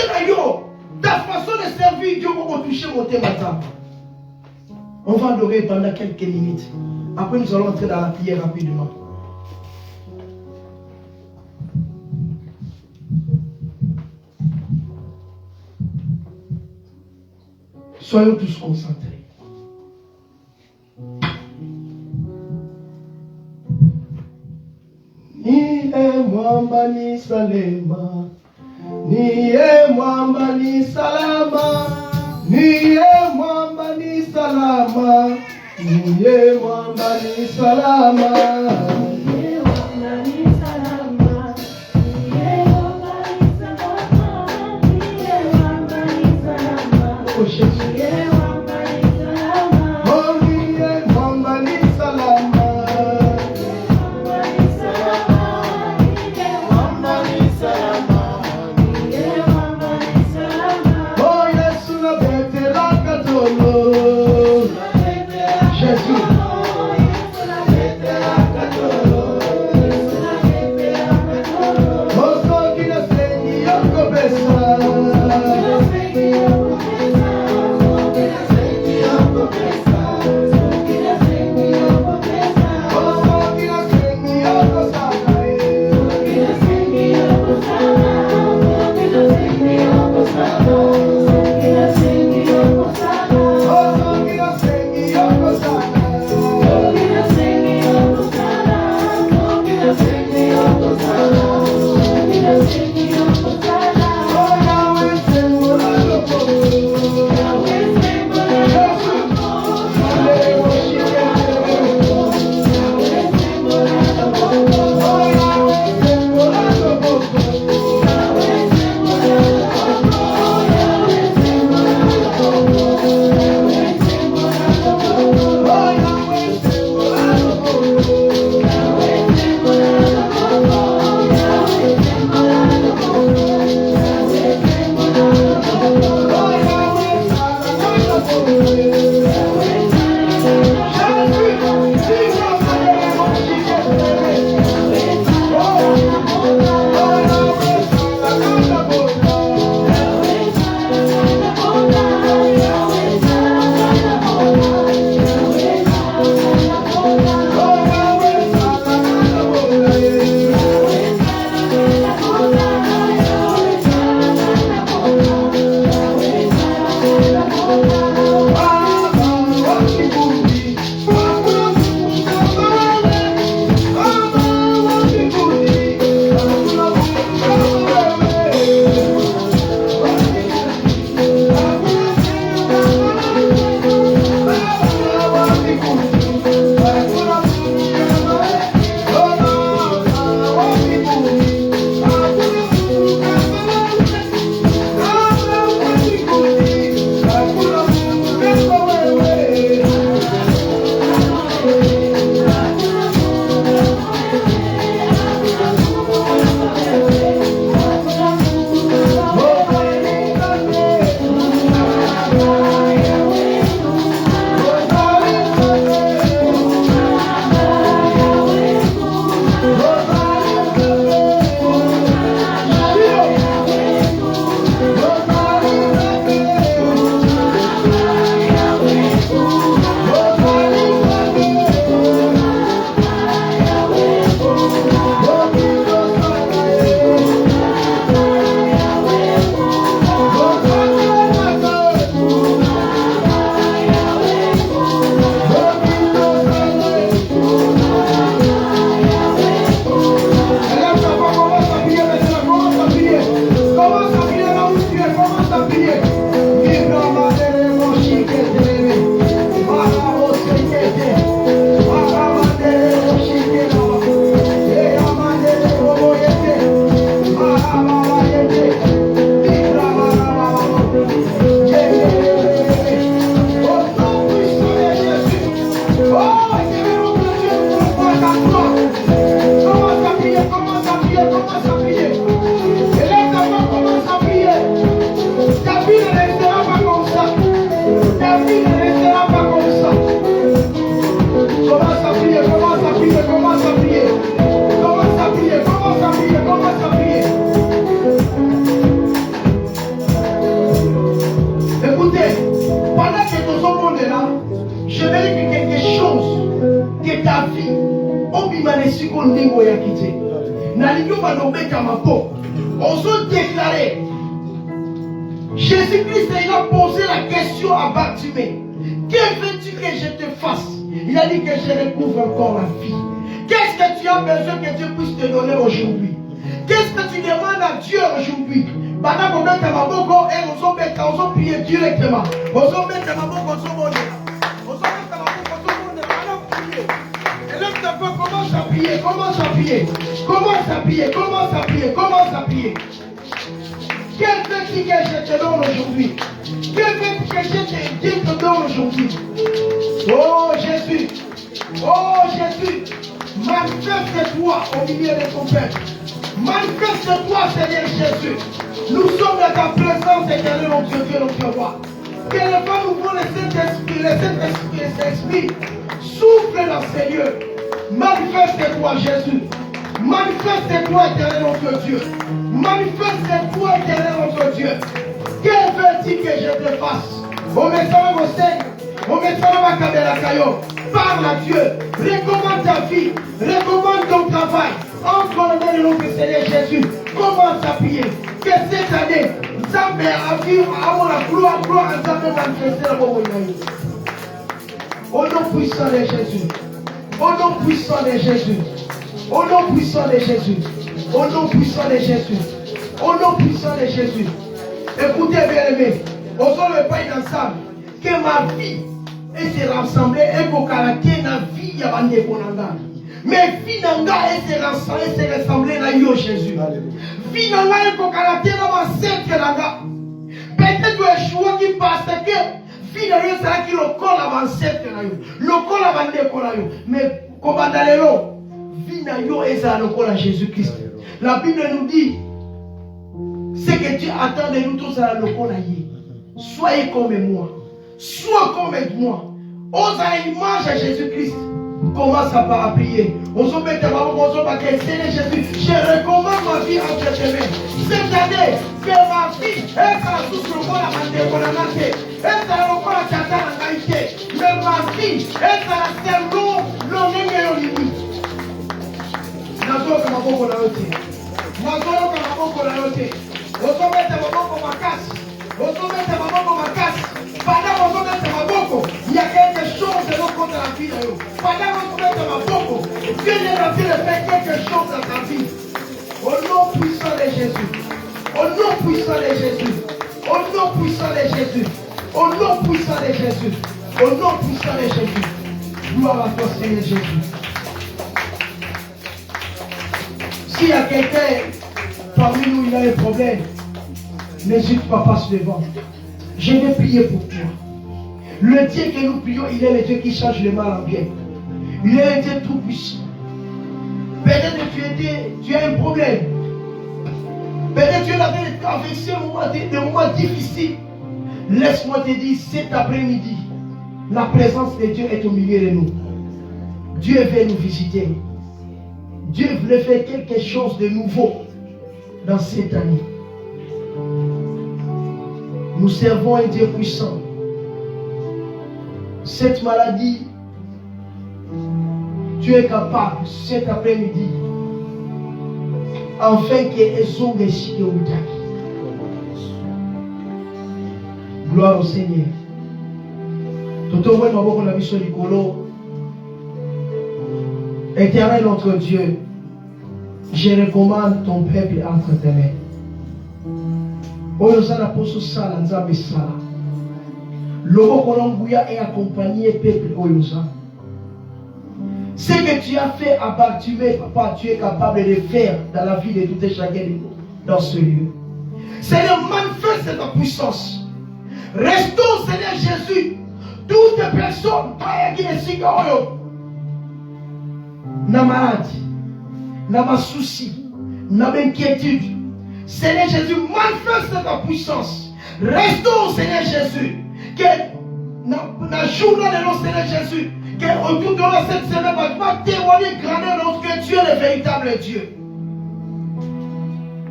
ta façon de servir Dieu pour toucher mon thème. On va adorer pendant quelques minutes. Après, nous allons entrer dans la prière rapidement. Soyons tous concentrés. Ni mwamba ni salema, ni mwamba ni salama, ni mwamba ni salama, ni mwamba ni salama. Jésus-Christ, il a posé la question à Bartimée. Que veux-tu que je te fasse? Il a dit que je recouvre encore la vie. Qu'est-ce que tu as besoin que Dieu puisse te donner aujourd'hui? Qu'est-ce que tu demandes à Dieu aujourd'hui? Pendant qu'on met ta maman, et on s'en prier directement. On s'en met ta maman, on s'en met ta maman, et là, tu commence à prier, commence à prier, commence à prier, commence à prier, commence à prier. Quel petit que je te donne aujourd'hui? Quel petit que je te donne aujourd'hui? Oh Jésus, manifeste-toi au milieu de ton peuple. Manifeste-toi, Seigneur Jésus. Nous sommes dans ta présence, éternelle, notre Dieu, notre roi. Que le vent nous prend le Saint-Esprit, souffle dans ces lieux. Manifeste-toi, Jésus. Manifeste-toi, éternel, notre Dieu. Manifeste-toi, éternel, notre Dieu. Que veux-tu que je te fasse? Au message de au message de ma caméra, parle à Dieu. Recommande ta vie. Recommande ton travail. Entre le nom de notre Seigneur Jésus. Commence à prier. Que cette année, Zambé a vu à la gloire, à Zambé manifester la bonne. Au nom puissant de Jésus. Au nom puissant de Jésus. Au nom puissant de Jésus. Au nom puissant de Jésus. Au nom puissant de Jésus. Écoutez, bien-aimés. Osons le pays ensemble. Que ma vie est rassemblée et qu'au caractère de la vie, il y a un déconanga. Mais vie nanga est rassemblée à Jésus. Vie nanga est qu'au caractère de ma sainte nanga. Peut-être que je choix qui passe que vie nanga c'est qui le colle avant sainte nanga. Le colle avant déconanga. Mais comme dans les lots. À Jésus-Christ. La Bible nous dit ce que Dieu attend de nous tous à la soyez comme moi. Sois comme moi. Ose à l'image de Jésus-Christ. Commence à prier. Seigneur Jésus, je recommande ma vie entre tes mains. Cette année, que ma vie est à la source de la mandéconanate. Est à la mais ma vie est à la serment, l'honneur. Nazoka maboko na yote. Nazoka maboko na yote. Osomete maboko makasi. Osomete maboko makasi. Pendant que vous mettez maboko, il y a quelque chose de l'autre côté de la vie. Pendant que vous mettez maboko, Dieu est en train de faire quelque chose dans ta vie. Au nom puissant de Jésus. Au nom puissant de Jésus. Au nom puissant de Jésus. Au nom puissant de Jésus. Au nom puissant de Jésus. Gloire à toi, Seigneur Jésus. S'il y a quelqu'un parmi nous, il a un problème, n'hésite pas, passe devant. Je vais prier pour toi. Le Dieu que nous prions, il est le Dieu qui change le mal en bien. Il est le Dieu tout puissant. Peut-être que tu as un problème. Peut-être que tu as traversé des moments difficiles. Laisse-moi te dire, cet après-midi, la présence de Dieu est au milieu de nous. Dieu veut nous visiter. Dieu voulait faire quelque chose de nouveau dans cette année. Nous servons un Dieu puissant. Cette maladie, tu es capable cet après-midi, enfin que ezonge esike utaki. Gloire au Seigneur. Totomwe maboko na biso likolo. Éternel notre Dieu, je recommande ton peuple entre tes mains. Oyosana poso sala nzambe sala. Loboko longuya et accompagner peuple Oyosa. Ce que tu as fait à Bartimée, papa, tu es capable de faire dans la vie de tout et chacun de nous, dans ce lieu. Seigneur, manifeste ta puissance. Restons, Seigneur Jésus, toutes les personnes qui ne sont pas na maladie, na ma souci, na inquiétude. Seigneur Jésus, manifeste ta puissance. Restons, Seigneur Jésus, que na journée de notre Seigneur Jésus, que autour de cette semaine, va témoigner grandeur que tu es le véritable Dieu.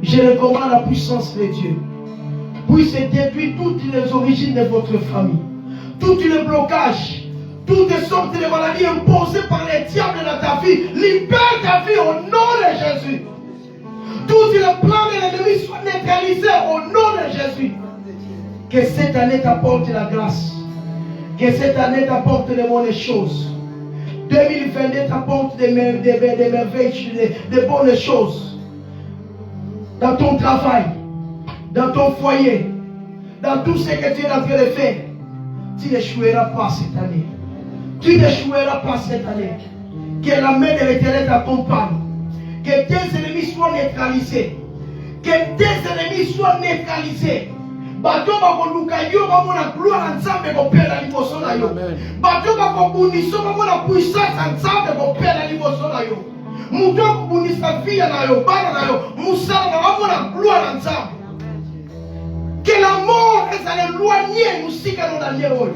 Je recommande la puissance de Dieu. Puisse détruire toutes les origines de votre famille, tous les blocages, toutes les sortes de maladies imposées par les diables dans ta vie. Libère ta vie au nom de Jésus. Tous les plans de l'ennemi soient neutralisés au nom de Jésus. Que cette année t'apporte la grâce. Que cette année t'apporte les bonnes choses. 2022 t'apporte des merveilles, des bonnes choses. Dans ton travail, dans ton foyer, dans tout ce que tu es en train de faire. Tu n'échoueras pas cette année. Tu n'échoueras pas cette année. Que la main de l'Éternel t'accompagne. Que tes ennemis soient neutralisés. Que tes ennemis soient neutralisés. Bato bakoluka yo bamona gloire nzambe kopela liboso na yo. Bato bakobuniso bamona puissance nzambe kopela liboso na yo. Muto kubunisa via na yo, bana na yo, musala bamona gloire nzambe. Que la mort est éloignée nous si que nous n'allions.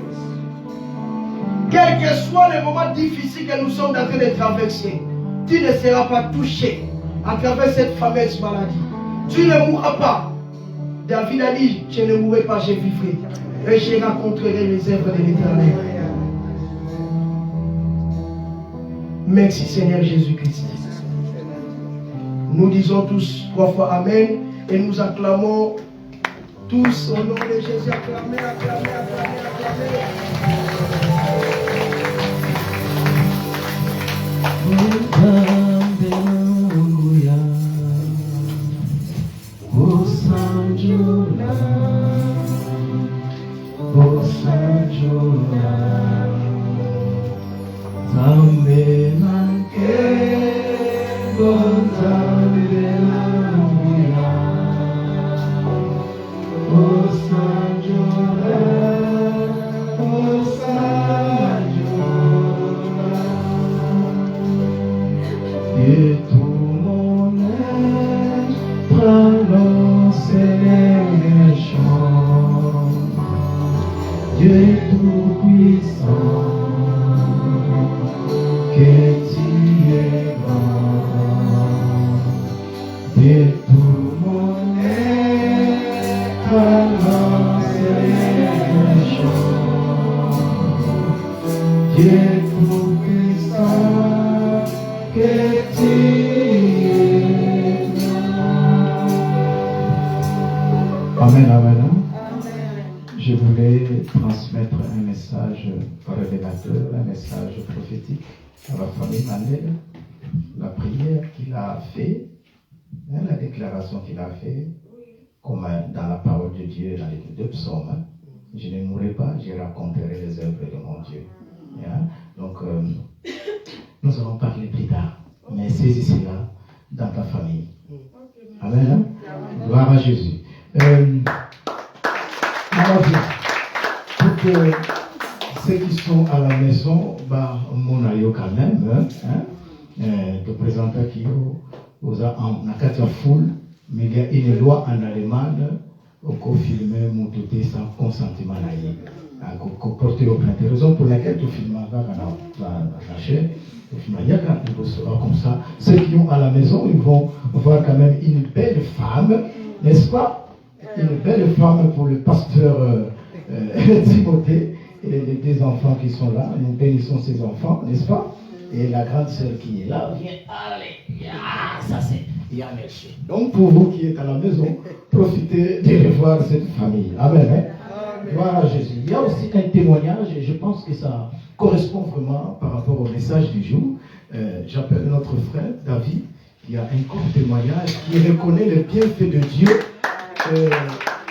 Quel que soit le moment difficile que nous sommes en train de traverser, tu ne seras pas touché à travers cette fameuse maladie. Tu ne mourras pas. David a dit, je ne mourrai pas, je vivrai. Et je rencontrerai les œuvres de l'Éternel. Merci Seigneur Jésus-Christ. Nous disons tous 3 fois Amen et nous acclamons tous au nom de Jésus. Acclamez, acclamez, acclamez, acclamez. Amen, amen. Je voulais transmettre un message révélateur, un message prophétique à la famille Mandel. La prière qu'il a fait, la déclaration qu'il a fait, comme dans la parole de Dieu, dans les 2 psaumes, je ne mourrai pas, je raconterai les œuvres de mon Dieu. Donc, nous allons parler plus tard, mais saisis cela dans ta famille. Amen. Gloire à Jésus. Pour que ceux qui sont à la maison, mon aïe quand même, de présenter qui aux en foule, mais il y a une loi en Allemagne au filmer mon touté sans consentement naïf. Porter au plainte. Raison pour laquelle tu filmes la chaîne, il y a comme ça. Ceux qui sont à la maison, ils vont voir quand même une belle femme, n'est-ce pas? Une belle femme pour le pasteur Timothée et les 2 enfants qui sont là. Nous bénissons ces enfants, n'est-ce pas? Et la grande sœur qui est là vient, allez, ça c'est Yameché. Donc pour vous qui êtes à la maison, profitez de revoir cette famille. Amen. Amen. Gloire à Jésus. Il y a aussi un témoignage et je pense que ça correspond vraiment par rapport au message du jour. J'appelle notre frère David qui a un court témoignage qui reconnaît le bienfait de Dieu.